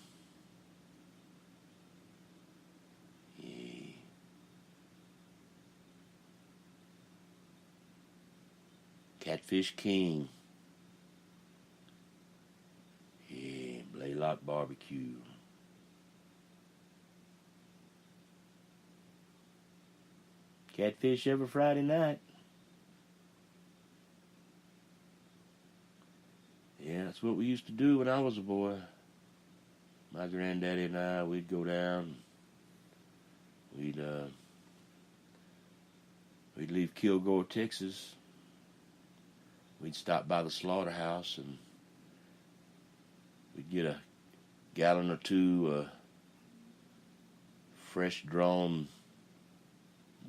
catfish king, Blaylock barbecue. Catfish every Friday night. Yeah, that's what we used to do when I was a boy. My granddaddy and I, we'd go down. We'd leave Kilgore, Texas. We'd stop by the slaughterhouse and we'd get a gallon or two of fresh drawn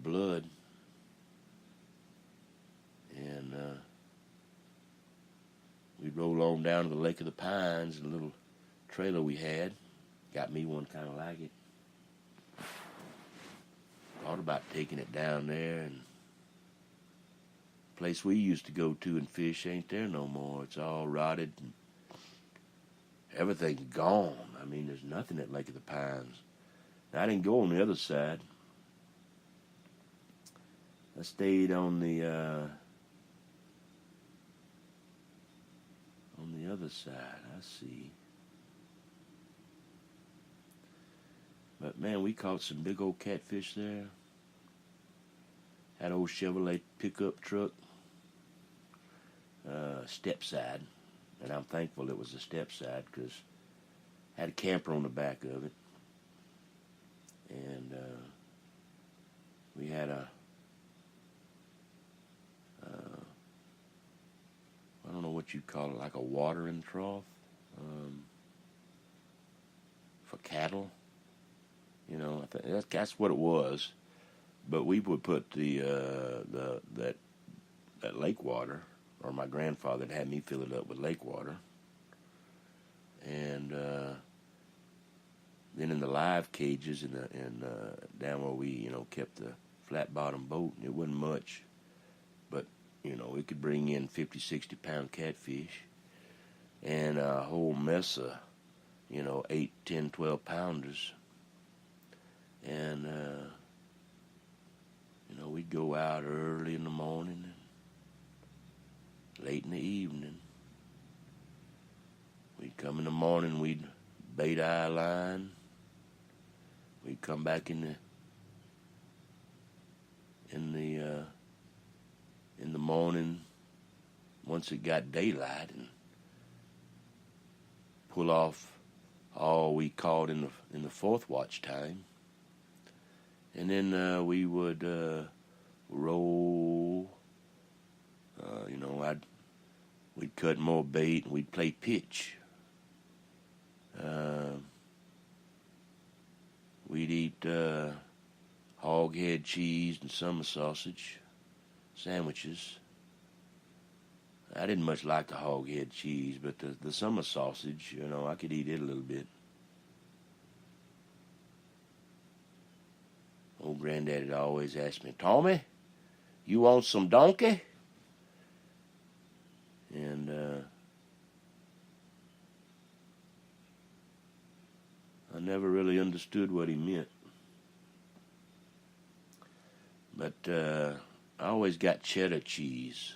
blood, and we'd roll on down to the Lake of the Pines in a little trailer we had. Got me one kind of like it. Thought about taking it down there, and the place we used to go to and fish ain't there no more. It's all rotted and everything's gone. I mean, there's nothing at Lake of the Pines. Now, I didn't go on the other side. I stayed on the other side. I see. But man, we caught some big old catfish there. Had an old Chevrolet pickup truck, step side, and I'm thankful it was a step side because had a camper on the back of it, and we had a I don't know what you'd call it, like a watering trough for cattle. You know, that's what it was. But we would put that lake water, or my grandfather had me fill it up with lake water, and then in the live cages and down where we kept the flat bottom boat, and it wasn't much, but it could bring in 50, 60 pound catfish and a whole mess of 8, 10, 12 pounders, and we'd go out early in the morning and late in the evening We'd come in the morning, we'd bait our line. We'd come back in the morning once it got daylight and pull off all we caught in the fourth watch time. And then we would roll. We'd cut more bait and we'd play pitch. We'd eat hog head cheese and summer sausage sandwiches. I didn't much like the hog head cheese, but the summer sausage, I could eat it a little bit. Old Granddaddy always asked me, "Tommy, you want some donkey?" And I never really understood what he meant. But I always got cheddar cheese.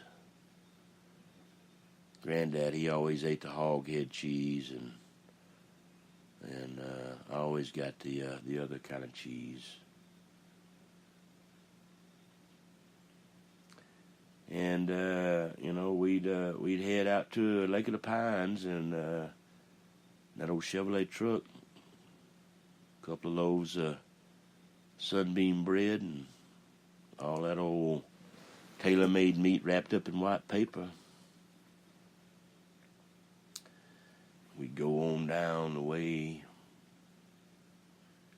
Granddad, he always ate the hog head cheese, and I always got the other kind of cheese. And we'd head out to Lake of the Pines and that old Chevrolet truck, a couple of loaves of sunbeam bread and all that old tailor-made meat wrapped up in white paper. We'd go on down the way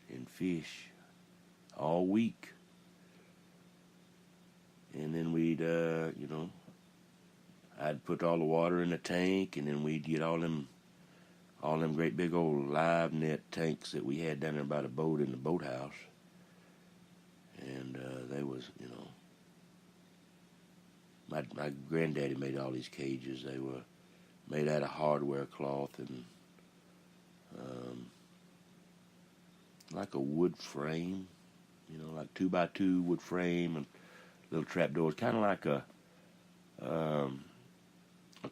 and fish all week. And then we'd, I'd put all the water in the tank, and then we'd get all them great big old live net tanks that we had down there by the boat in the boathouse. And they was, my granddaddy made all these cages. They were made out of hardware cloth and like a wood frame, like 2x2 wood frame and little trap doors, kind of like a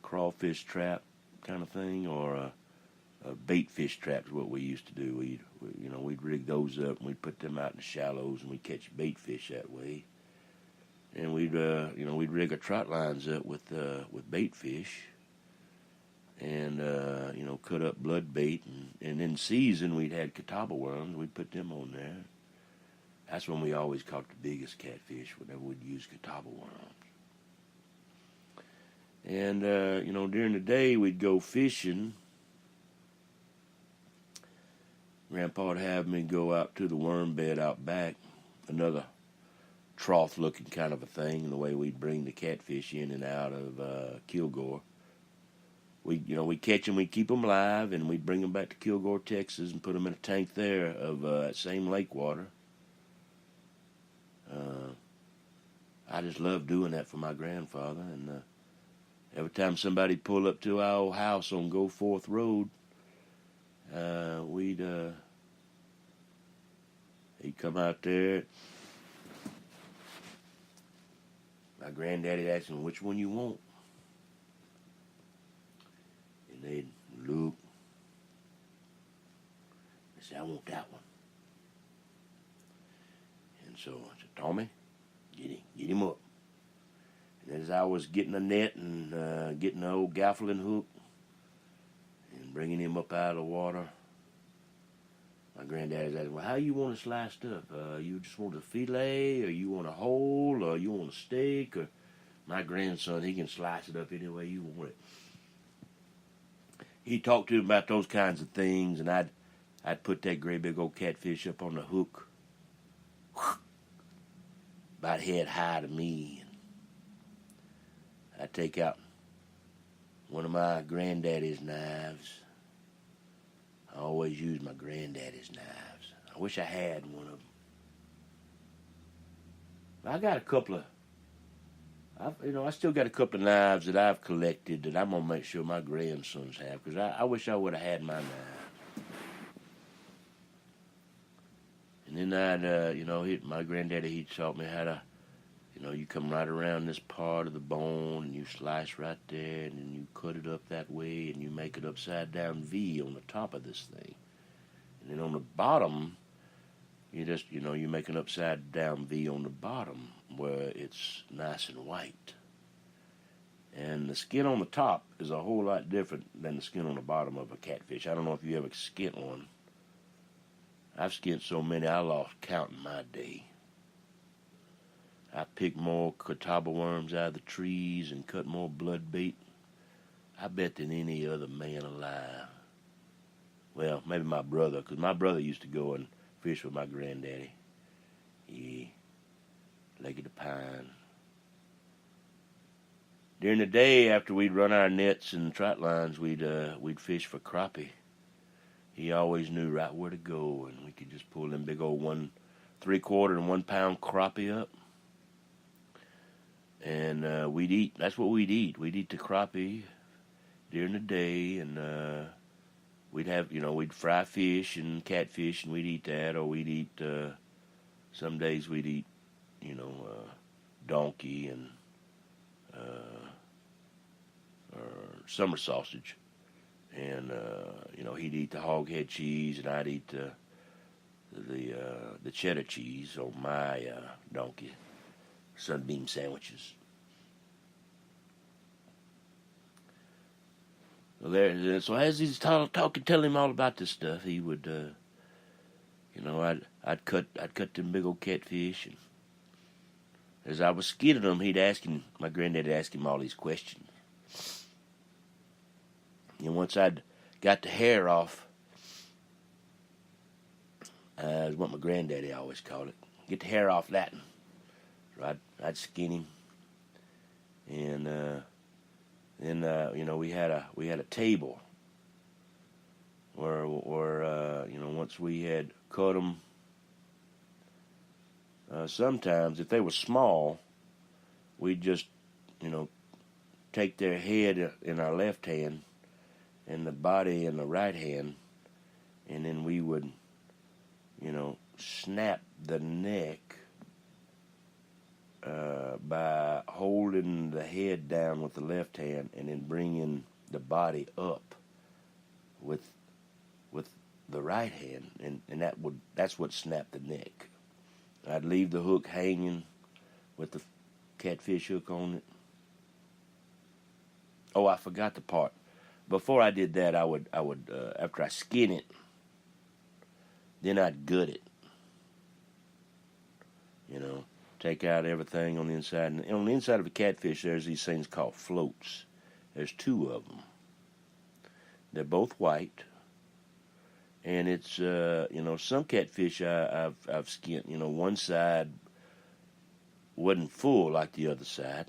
crawfish trap kind of thing, or a bait fish trap is what we used to do. We'd rig those up and we'd put them out in the shallows and we'd catch bait fish that way. And we'd rig our trot lines up with bait fish, and cut up blood bait, and in season we'd had catawba worms. We'd put them on there. That's when we always caught the biggest catfish, whenever we'd use catawba worms. And during the day we'd go fishing. Grandpa'd have me go out to the worm bed out back, another trough-looking kind of a thing, the way we'd bring the catfish in and out of Kilgore. We'd catch them, we'd keep them alive, and we'd bring them back to Kilgore, Texas, and put them in a tank there of that same lake water. I just loved doing that for my grandfather, and every time somebody pulled up to our old house on Go Forth Road, he'd come out there. My granddaddy asked him, "Which one you want?" And they'd look. They said, "I want that one." And so I said, "Tommy, get him up." And as I was getting the net and getting the old gaffling hook and bringing him up out of the water, my granddaddy asked, "Well, how you want it sliced up? You just want a fillet, or you want a whole, or you want a steak?" Or my grandson, he can slice it up any way you want it. He talked to him about those kinds of things, and I'd put that great big old catfish up on the hook, about head high to me. And I'd take out one of my granddaddy's knives. I always use my granddaddy's knives. I wish I had one of them. I got a couple of, I still got a couple of knives that I've collected that I'm going to make sure my grandsons have, because I wish I would have had my knives. And then my granddaddy, he taught me how to, You come right around this part of the bone and you slice right there, and then you cut it up that way, and you make an upside down V on the top of this thing. And then on the bottom, you just, you make an upside down V on the bottom where it's nice and white. And the skin on the top is a whole lot different than the skin on the bottom of a catfish. I don't know if you ever skinned one. I've skinned so many I lost count in my day. I picked more catawba worms out of the trees and cut more blood bait, I bet, than any other man alive. Well, maybe my brother, because my brother used to go and fish with my granddaddy. Yeah, Lake of the Pine. During the day, after we'd run our nets and trot lines, we'd fish for crappie. He always knew right where to go, and we could just pull them big old 1 3/4 and 1 pound crappie up. And we'd eat. That's what we'd eat. We'd eat the crappie during the day, and we'd have, we'd fry fish and catfish, and we'd eat that, or we'd eat, some days we'd eat, donkey and or summer sausage. And, he'd eat the hog head cheese, and I'd eat the cheddar cheese on my donkey. Sunbeam sandwiches. So as he's talking, telling him all about this stuff, he would, I'd cut them big old catfish, and as I was skinning them, my granddad would ask him all these questions. And once I'd got the hair off, is what my granddaddy always called it, get the hair off that. So I'd skin him, and then we had a table where once we had cut them, sometimes if they were small, we'd just take their head in our left hand and the body in the right hand, and then we would snap the neck by holding the head down with the left hand and then bringing the body up with the right hand, and that's what snapped the neck. I'd leave the hook hanging with the catfish hook on it. Oh, I forgot the part. Before I did that, I would after I skin it, then I'd gut it. Take out everything on the inside. And on the inside of a catfish, there's these things called floats. There's 2 of them. They're both white. And it's, some catfish I've skinned, one side wasn't full like the other side.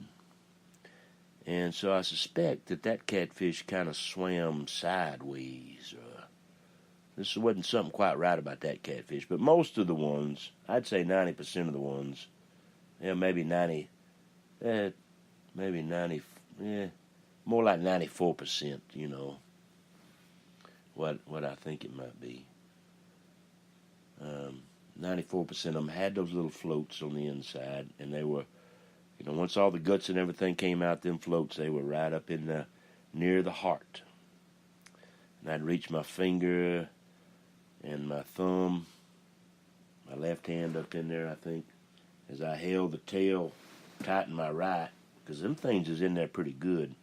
And so I suspect that catfish kind of swam sideways. This wasn't something quite right about that catfish. But most of the ones, I'd say 90% of the ones, maybe 90, more like 94%, what I think it might be. 94% of them had those little floats on the inside, and they were, once all the guts and everything came out, them floats, they were right up in near the heart. And I'd reach my finger and my thumb, my left hand up in there, I think, as I held the tail tight in my right, because them things is in there pretty good.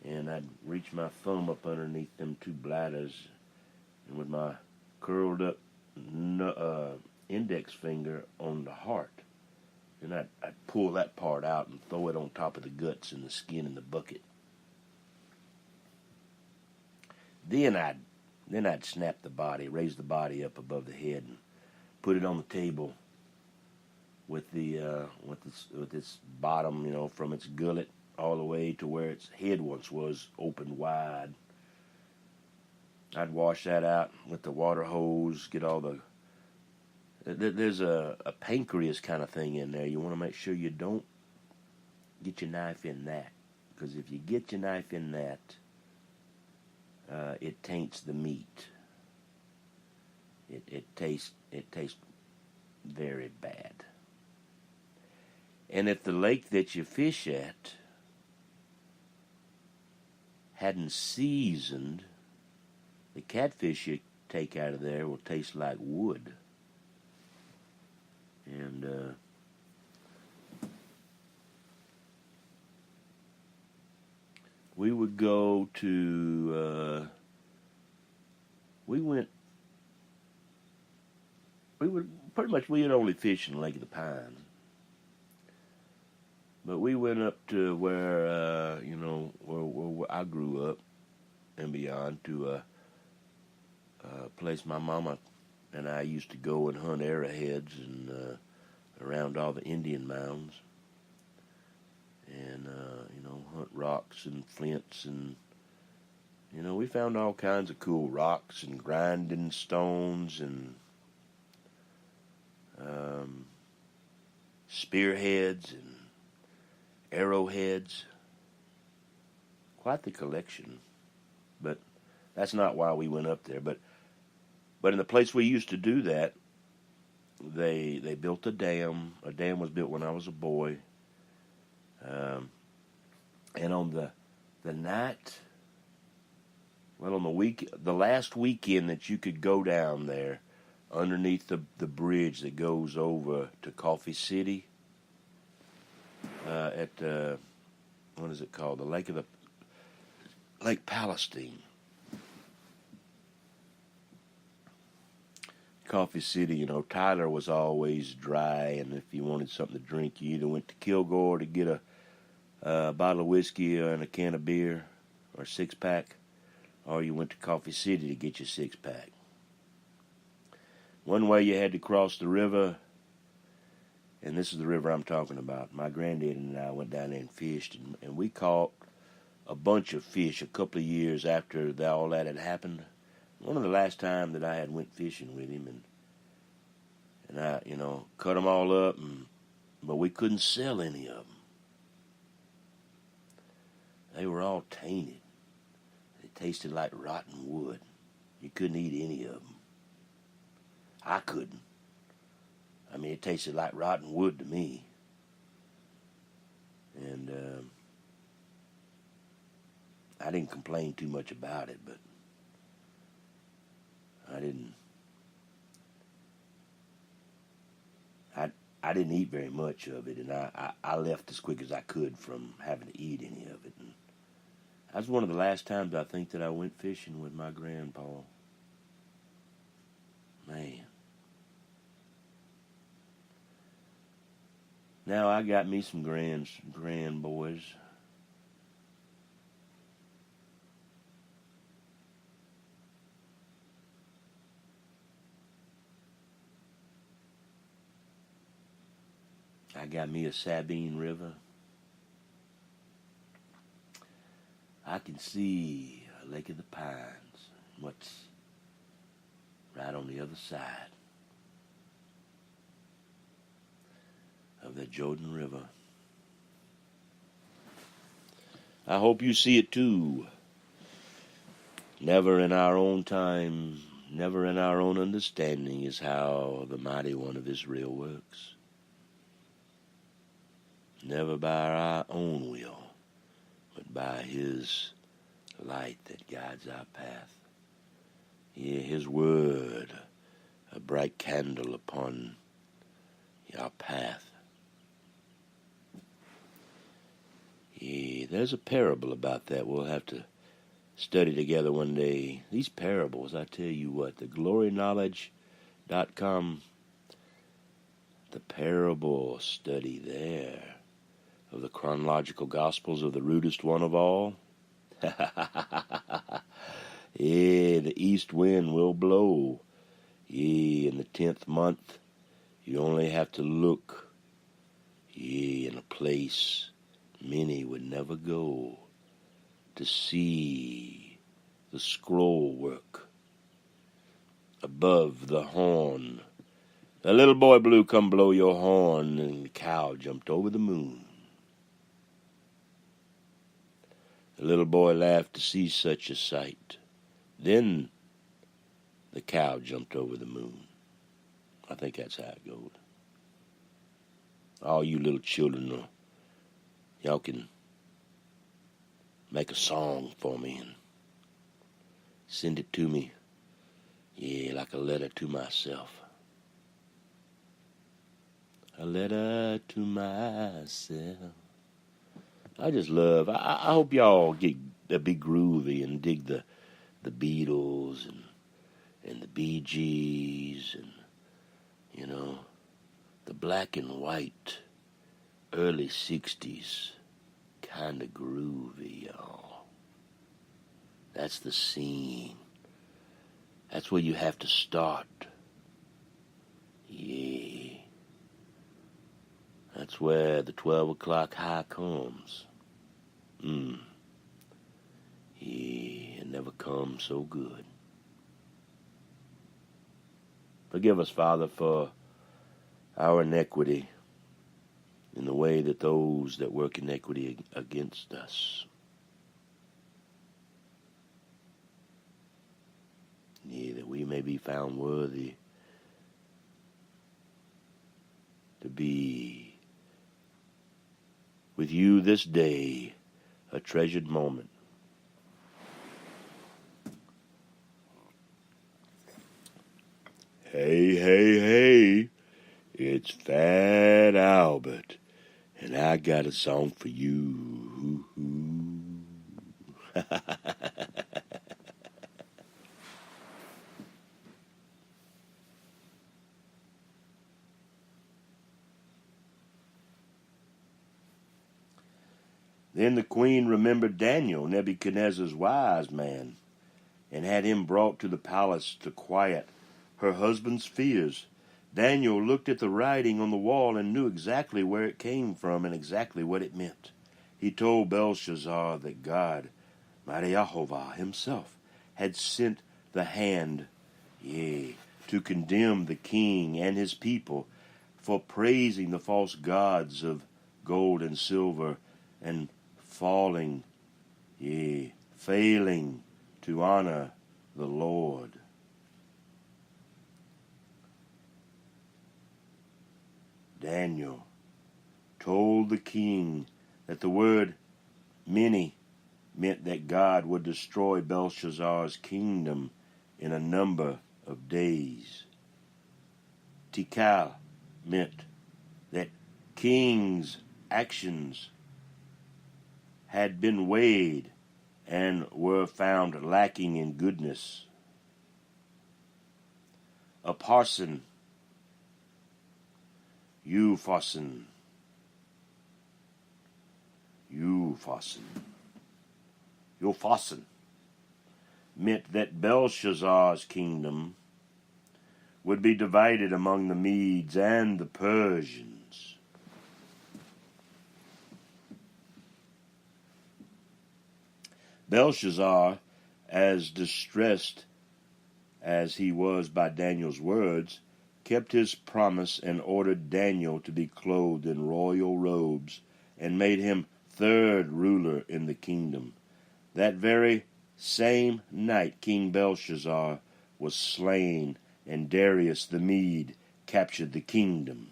And I'd reach my thumb up underneath them 2 bladders, and with my curled up index finger on the heart, and I'd pull that part out and throw it on top of the guts and the skin in the bucket. Then I'd snap the body, raise the body up above the head, and put it on the table with its bottom, from its gullet all the way to where its head once was, open wide. I'd wash that out with the water hose, get all the... There's a pancreas kind of thing in there. You want to make sure you don't get your knife in that, because if you get your knife in that, it taints the meat. It tastes very bad. And if the lake that you fish at hadn't seasoned, the catfish you take out of there will taste like wood. And we would go to, we would only fish in Lake of the Pines. But we went up to where, where I grew up and beyond, to a place my mama and I used to go and hunt arrowheads and around all the Indian mounds. And, hunt rocks and flints. And, we found all kinds of cool rocks and grinding stones and spearheads and arrowheads. Quite the collection. But that's not why we went up there. But in the place we used to do that, they built a dam. A dam was built when I was a boy. And on the night, on the last weekend that you could go down there, underneath the bridge that goes over to Coffee City, at what is it called? Lake Palestine. Coffee City, Tyler was always dry, and if you wanted something to drink, you either went to Kilgore to get a bottle of whiskey and a can of beer or a six-pack, or you went to Coffee City to get your six-pack. One way you had to cross the river, and this is the river I'm talking about. My granddad and I went down there and fished, and we caught a bunch of fish a couple of years after all that had happened. One of the last time that I had went fishing with him, and I, cut them all up, but we couldn't sell any of them. They were all tainted. They tasted like rotten wood. You couldn't eat any of them. I couldn't. I mean, it tasted like rotten wood to me. And I didn't complain too much about it, but I didn't eat very much of it, and I left as quick as I could from having to eat any of it. And that was one of the last times I think that I went fishing with my grandpa. Man. Now I got me some grand boys. I got me a Sabine River. I can see Lake of the Pines, what's right on the other side of the Jordan River. I hope you see it too. Never in our own time, never in our own understanding is how the mighty one of Israel works. Never by our own will, but by his light that guides our path. Yeah, his word, a bright candle upon our path. Yeah, there's a parable about that. We'll have to study together one day. These parables, I tell you what, the gloryknowledge.com, the parable study there of the chronological gospels of the rudest one of all. Yeah, the east wind will blow. Yeah, in the 10th month, you only have to look. Yeah, in a place many would never go to see the scroll work above the horn. The little boy blue, come blow your horn, and the cow jumped over the moon. The little boy laughed to see such a sight. Then the cow jumped over the moon. I think that's how it goes. All you little children, y'all can make a song for me and send it to me. Yeah, like a letter to myself. A letter to myself. I just love, I hope y'all get a big groovy and dig the Beatles and the Bee Gees and, you know, the black and white early 60s kind of groovy, y'all. That's the scene. That's where you have to start. Yeah. That's where the 12 o'clock high comes. Yeah, it never comes so good. Forgive us, Father, for our iniquity in the way that those that work iniquity against us. Yeah, that we may be found worthy to be with you this day, a treasured moment. Hey, hey, hey, it's Fat Albert, and I got a song for you. Then the queen remembered Daniel, Nebuchadnezzar's wise man, and had him brought to the palace to quiet her husband's fears. Daniel looked at the writing on the wall and knew exactly where it came from and exactly what it meant. He told Belshazzar that God, mighty Jehovah himself, had sent the hand, to condemn the king and his people for praising the false gods of gold and silver and failing to honor the Lord. Daniel told the king that the word many meant that God would destroy Belshazzar's kingdom in a number of days. Tikal meant that king's actions had been weighed and were found lacking in goodness. A parson, Upharsin, meant that Belshazzar's kingdom would be divided among the Medes and the Persians. Belshazzar, as distressed as he was by Daniel's words, kept his promise and ordered Daniel to be clothed in royal robes and made him third ruler in the kingdom. That very same night King Belshazzar was slain and Darius the Mede captured the kingdom.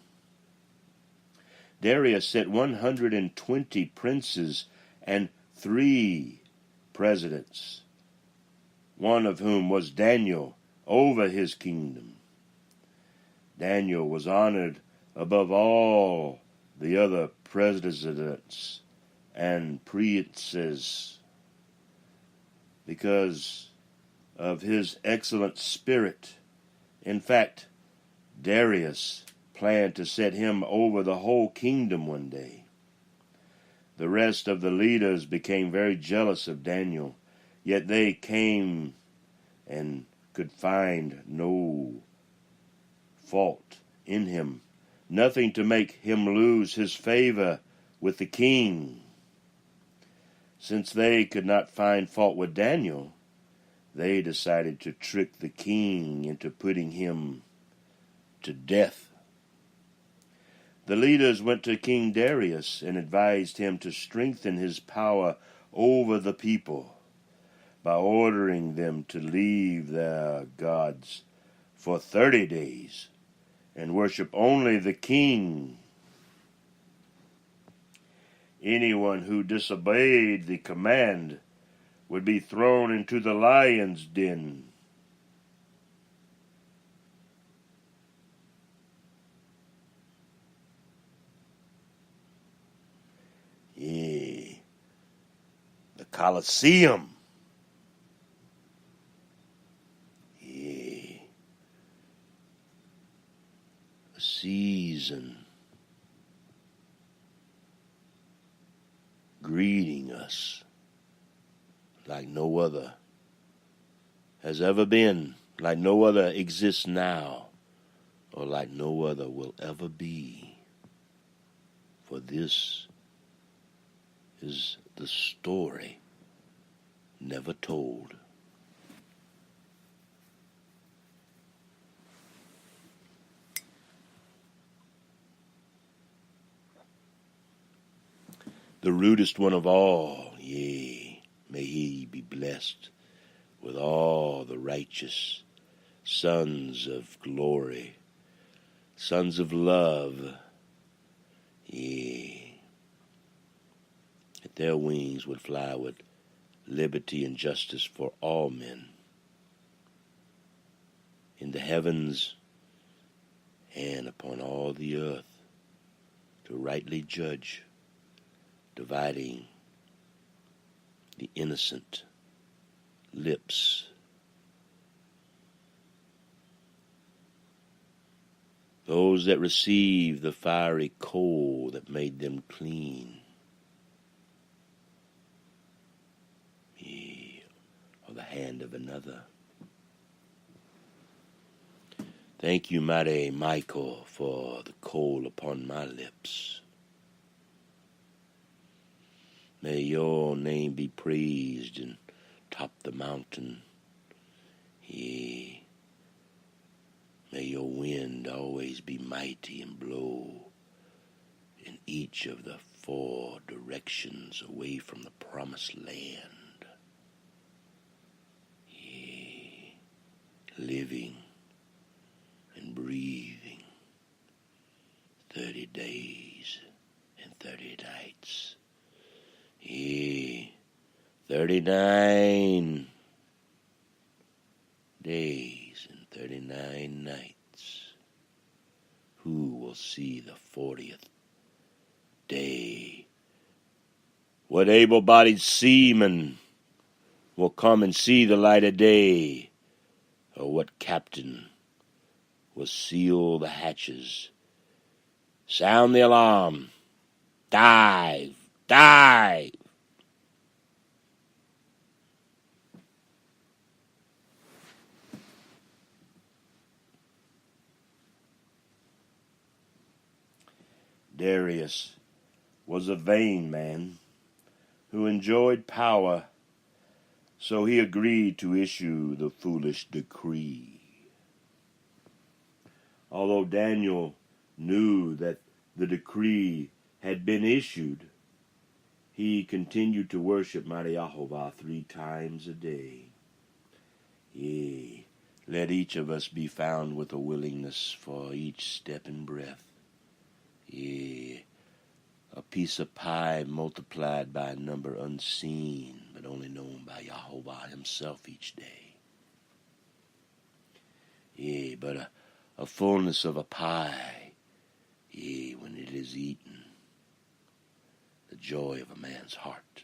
Darius set 120 princes and 3 presidents, one of whom was Daniel, over his kingdom. Daniel was honored above all the other presidents and princes because of his excellent spirit. In fact, Darius planned to set him over the whole kingdom one day. The rest of the leaders became very jealous of Daniel, yet they came and could find no fault in him, nothing to make him lose his favor with the king. Since they could not find fault with Daniel, they decided to trick the king into putting him to death. The leaders went to King Darius and advised him to strengthen his power over the people by ordering them to leave their gods for 30 days and worship only the king. Anyone who disobeyed the command would be thrown into the lion's den. Yeah, the Colosseum. Yeah, a season greeting us like no other has ever been, like no other exists now, or like no other will ever be. For this is the story never told. The rudest one of all, yea, may he be blessed with all the righteous sons of glory, sons of love, yea, that their wings would fly with liberty and justice for all men, in the heavens and upon all the earth, to rightly judge, dividing the innocent lips, those that receive the fiery coal that made them clean, or the hand of another. Thank you, mighty Michael, for the coal upon my lips. May your name be praised and top the mountain. Yea, may your wind always be mighty and blow in each of the 4 directions away from the promised land. Yea, living and breathing 30 days and 30 nights. Yea, 39 days and 39 nights. Who will see the 40th day? What able-bodied seaman will come and see the light of day? Or what captain will seal the hatches? Sound the alarm. Dive! Dive! Darius was a vain man who enjoyed power, so he agreed to issue the foolish decree. Although Daniel knew that the decree had been issued, he continued to worship mighty Jehovah 3 times a day. Yea, let each of us be found with a willingness for each step and breath. Yea, a piece of pie multiplied by a number unseen, but only known by Jehovah himself each day. Yea, but a fullness of a pie, yea, when it is eaten, the joy of a man's heart.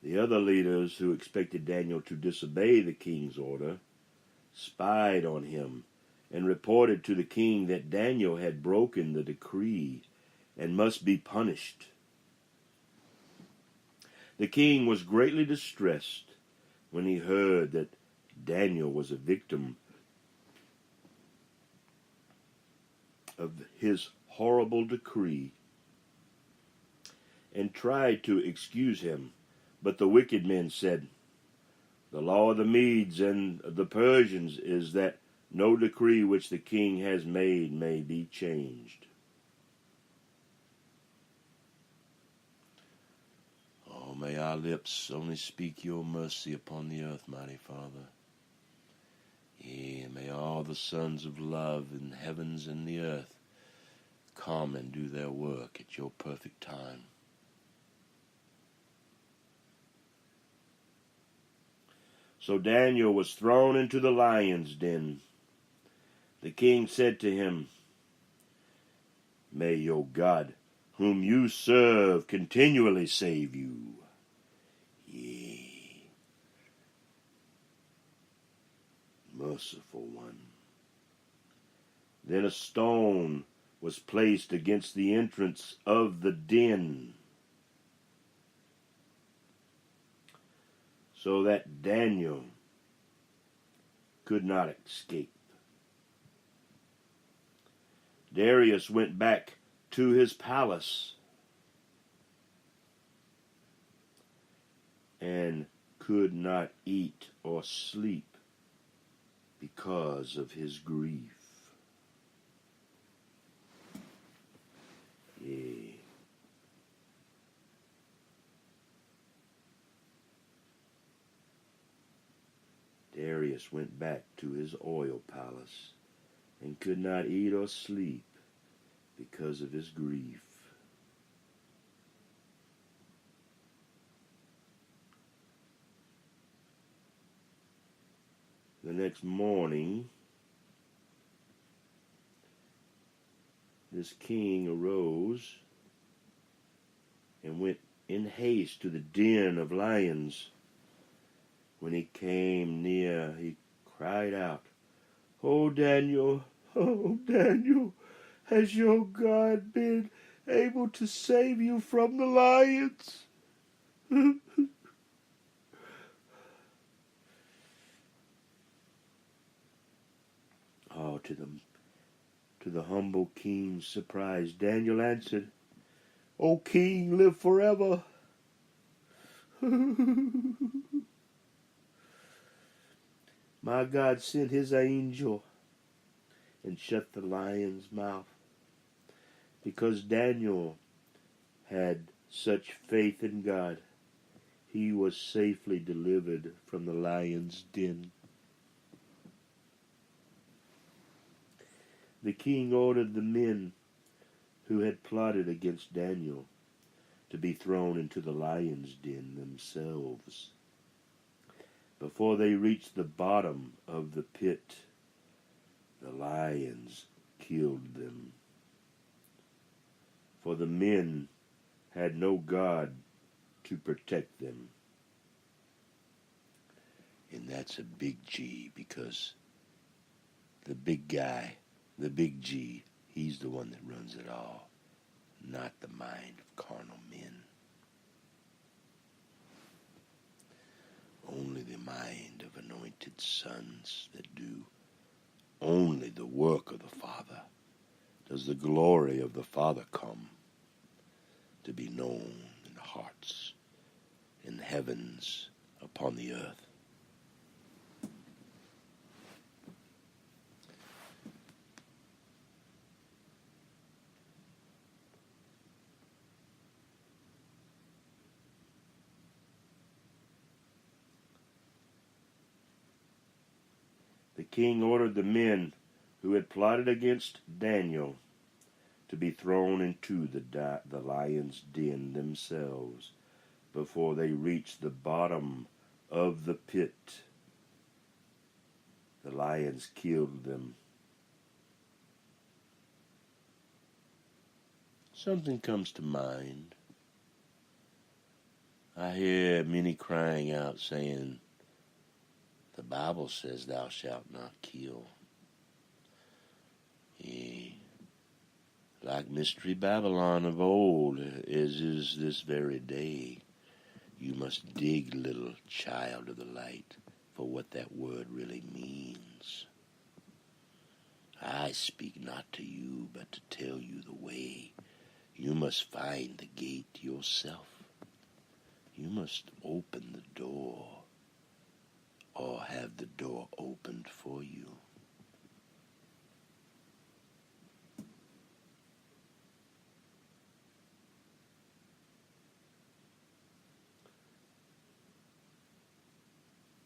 The other leaders who expected Daniel to disobey the king's order spied on him and reported to the king that Daniel had broken the decree and must be punished. The king was greatly distressed when he heard that Daniel was a victim of his horrible decree, and tried to excuse him. But the wicked men said, "The law of the Medes and the Persians is that no decree which the king has made may be changed." Oh, may our lips only speak your mercy upon the earth, mighty Father. Yea, may all the sons of love in the heavens and the earth come and do their work at your perfect time. So Daniel was thrown into the lion's den. The king said to him, "May your God, whom you serve, continually save you." Yea, merciful one. Then a stone was placed against the entrance of the den, so that Daniel could not escape. Darius went back to his palace and could not eat or sleep because of his grief. Yea. Darius went back to his oil palace and could not eat or sleep because of his grief. The next morning, this king arose and went in haste to the den of lions. When he came near, he cried out, "Oh, Daniel, has your God been able to save you from the lions?" Oh, to the humble king's surprise, Daniel answered, "O king, live forever." My God sent his angel and shut the lion's mouth, because Daniel had such faith in God. He was safely delivered from the lion's den. The king ordered the men who had plotted against Daniel to be thrown into the lion's den themselves. Before they reached the bottom of the pit, the lions killed them. For the men had no God to protect them. And that's a big G, because the big guy, the big G, he's the one that runs it all, not the mind of carnal men. Only the mind of anointed sons that do only the work of the Father does the glory of the Father come to be known in the hearts, in the heavens, upon the earth. The king ordered the men who had plotted against Daniel to be thrown into the lion's den themselves before they reached the bottom of the pit. The lions killed them. Something comes to mind. I hear many crying out saying, "The Bible says thou shalt not kill." Yea, like Mystery Babylon of old is this very day. You must dig, little child of the light, for what that word really means. I speak not to you, but to tell you the way. You must find the gate yourself. You must open the door, or have the door opened for you.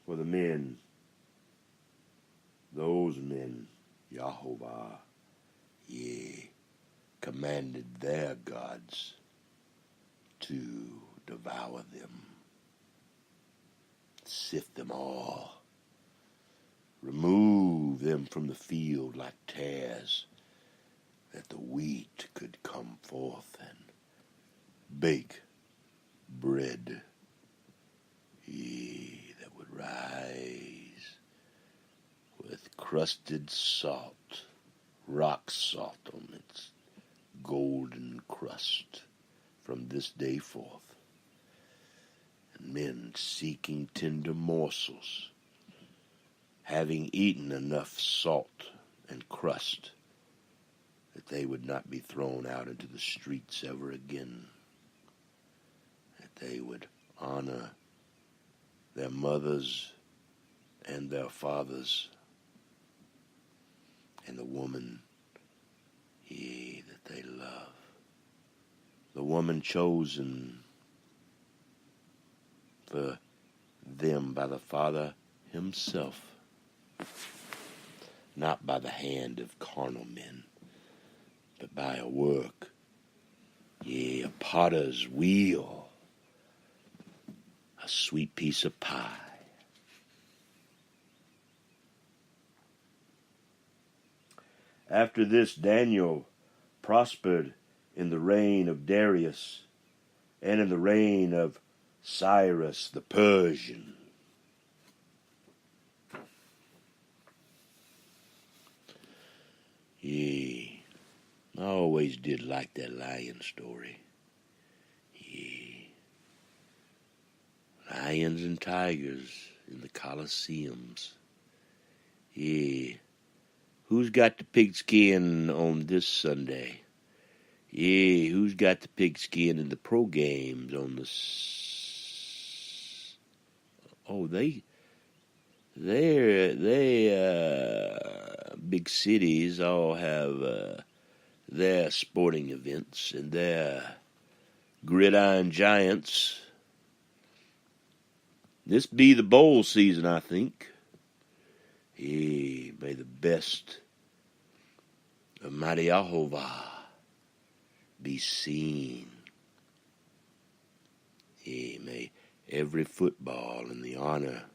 For the men, those men, Yahovah, yea, commanded their gods to devour them, sift them all, remove them from the field like tares, that the wheat could come forth and bake bread, that would rise with crusted salt, rock salt on its golden crust from this day forth, and men seeking tender morsels, having eaten enough salt and crust that they would not be thrown out into the streets ever again, that they would honor their mothers and their fathers and the woman that they love, the woman chosen for them by the Father himself, not by the hand of carnal men, but by a work, a potter's wheel, a sweet piece of pie. After this, Daniel prospered in the reign of Darius and in the reign of Cyrus the Persian. I always did like that lion story. Lions and tigers in the Colosseums. Who's got the pigskin on this Sunday? Who's got the pigskin in the pro games on the... big cities all have their sporting events and their gridiron giants. This be the bowl season, I think. May the best of mighty Jehovah be seen. May every football in the honor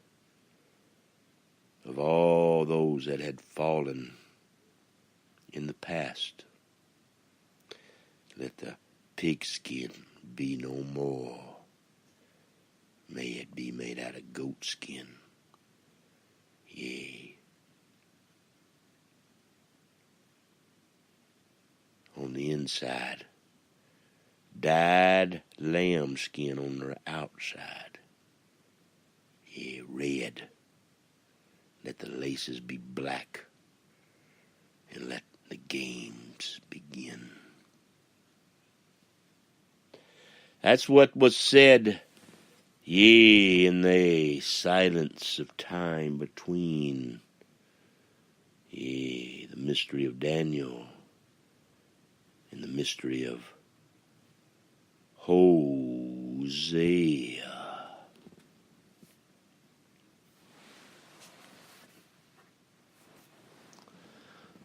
of all those that had fallen in the past. Let the pigskin be no more. May it be made out of goat skin. On the inside, dyed lamb skin on the outside. Red. Let the laces be black, and let the games begin. That's what was said, in the silence of time between, the mystery of Daniel and the mystery of Hosea.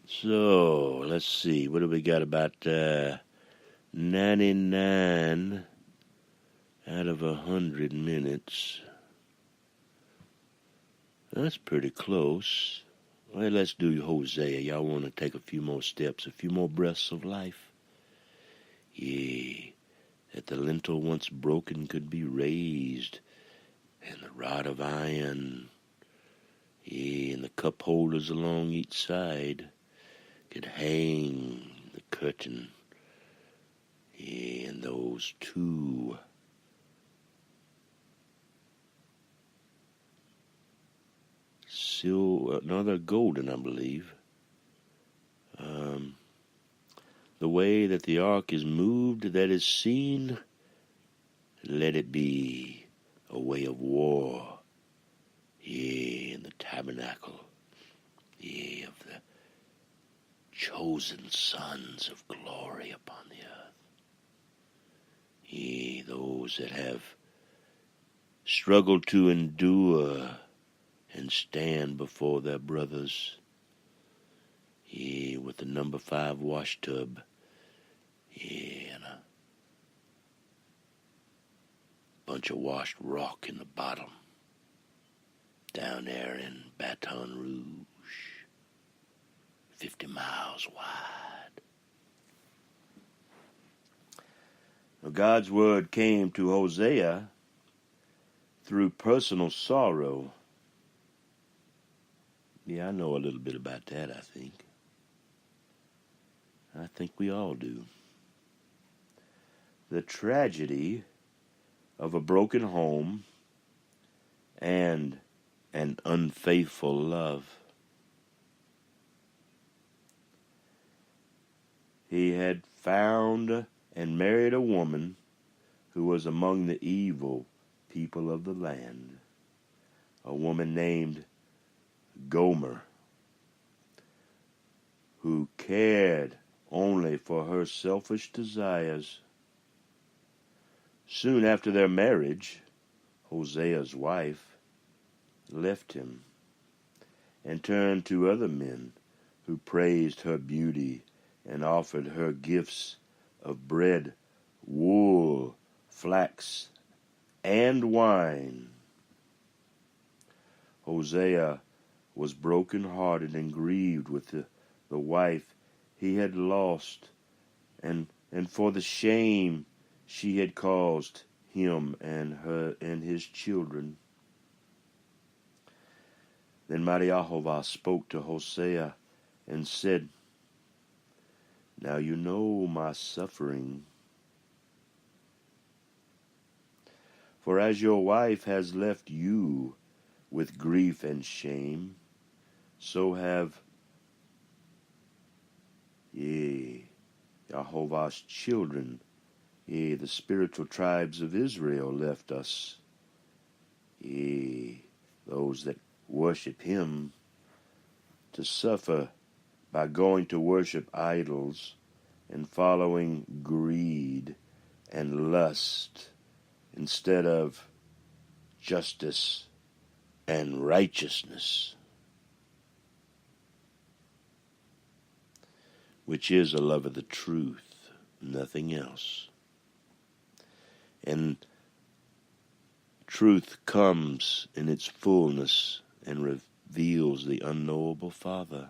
So, let's see, what do we got? About 99 out of 100 minutes. That's pretty close. Well, let's do Hosea. Y'all want to take a few more steps, a few more breaths of life? That the lintel once broken could be raised, and the rod of iron, and the cup holders along each side could hang the curtain, and those two they're golden, I believe. The way that the ark is moved, that is seen, let it be a way of war, in the tabernacle, of the chosen sons of glory upon the earth. Those that have struggled to endure and stand before their brothers, with the number 5 wash tub Yeah, and a bunch of washed rock in the bottom. Down there in Baton Rouge. 50 miles wide. Now, God's word came to Hosea through personal sorrow. Yeah, I know a little bit about that, I think. I think we all do. The tragedy of a broken home and an unfaithful love. He had found and married a woman who was among the evil people of the land, a woman named Gomer, who cared only for her selfish desires. Soon after their marriage, Hosea's wife left him and turned to other men who praised her beauty and offered her gifts of bread, wool, flax, and wine. Hosea was broken-hearted and grieved with the wife he had lost, and for the shame she had caused him and her and his children. Then mighty Jehovah spoke to Hosea and said, "Now you know my suffering. For as your wife has left you with grief and shame, so have Jehovah's children, the spiritual tribes of Israel left us, those that worship him, to suffer by going to worship idols and following greed and lust instead of justice and righteousness, which is a love of the truth, nothing else. And truth comes in its fullness and reveals the unknowable Father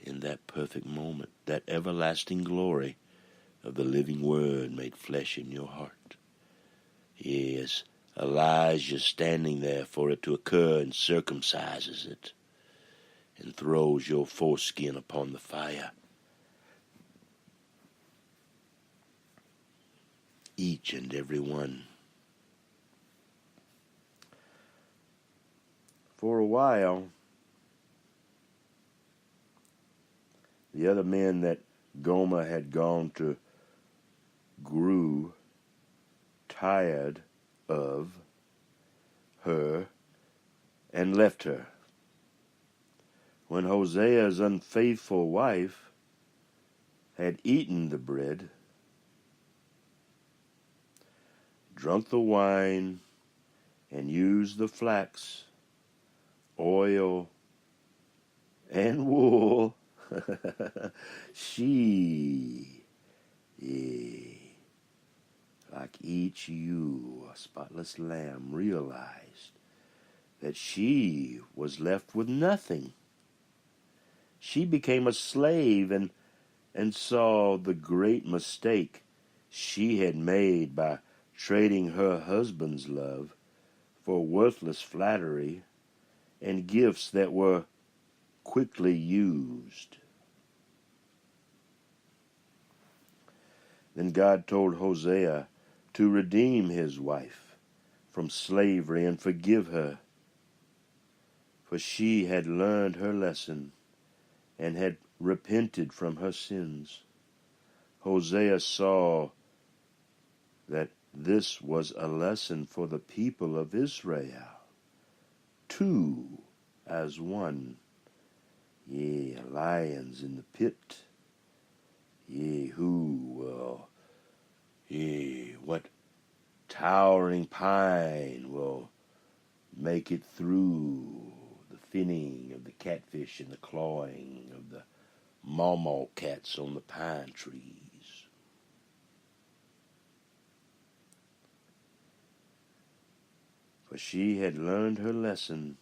in that perfect moment, that everlasting glory of the living Word made flesh in your heart. Yes, Elijah standing there for it to occur and circumcises it and throws your foreskin upon the fire. Each and every one. For a while, the other men that Gomer had gone to grew tired of her and left her. When Hosea's unfaithful wife had eaten the bread, drunk the wine, and used the flax, oil, and wool, she, like each ewe, a spotless lamb, realized that she was left with nothing. She became a slave and saw the great mistake she had made by trading her husband's love for worthless flattery and gifts that were quickly used. Then God told Hosea to redeem his wife from slavery and forgive her, for she had learned her lesson and had repented from her sins. Hosea saw that this was a lesson for the people of Israel, two as one. Lions in the pit. What towering pine will make it through the finning of the catfish and the clawing of the mawmaw cats on the pine trees? she had learned her lesson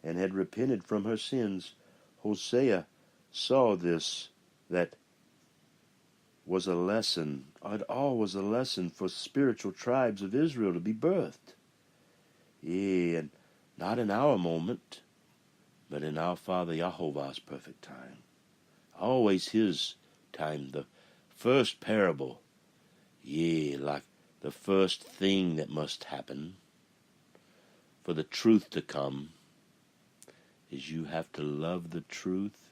and had repented from her sins. Hosea saw this, that was a lesson. It all was a lesson for spiritual tribes of Israel to be birthed. Yeah, and not in our moment, but in our Father Yahovah's perfect time. Always his time. The first parable, like the first thing that must happen for the truth to come, is you have to love the truth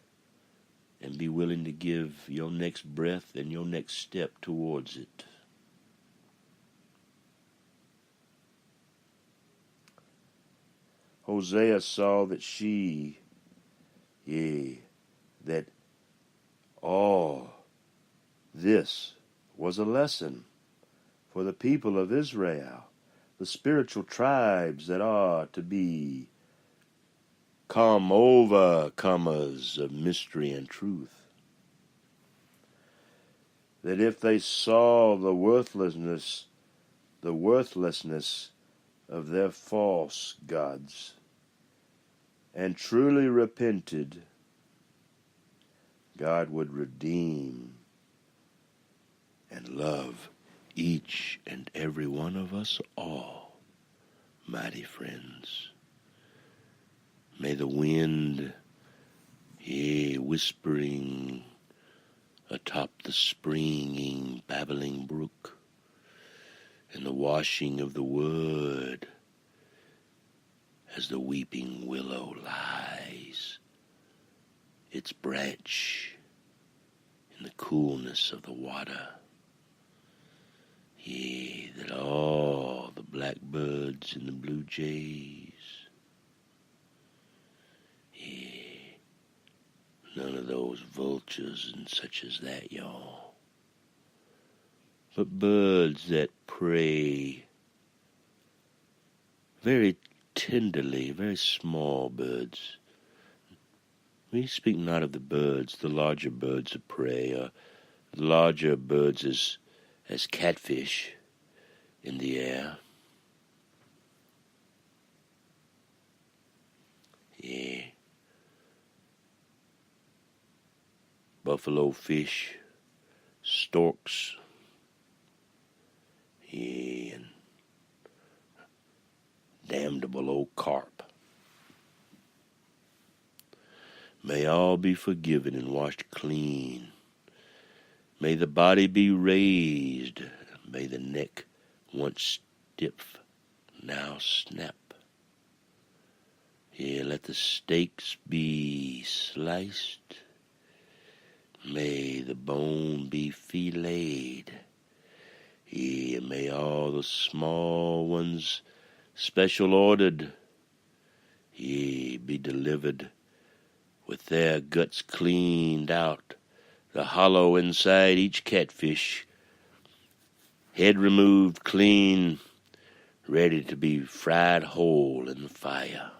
and be willing to give your next breath and your next step towards it. Hosea saw that that all this was a lesson for the people of Israel, the spiritual tribes that are to be overcomers of mystery and truth. That if they saw the worthlessness of their false gods and truly repented, God would redeem and love each and every one of us all, mighty friends. May the wind, whispering atop the springing, babbling brook, and the washing of the word as the weeping willow lies its branch in the coolness of the water. That all the blackbirds and the blue jays, none of those vultures and such as that, y'all, but birds that prey very tenderly, very small birds. We speak not of the birds, the larger birds of prey, or larger birds as catfish in the air. Buffalo fish, storks, and damnable old carp. May all be forgiven and washed clean. May the body be raised. May the neck, once stiff, now snap. Let the steaks be sliced. May the bone be filleted. May all the small ones special ordered, be delivered with their guts cleaned out, the hollow inside each catfish, head removed clean, ready to be fried whole in the fire.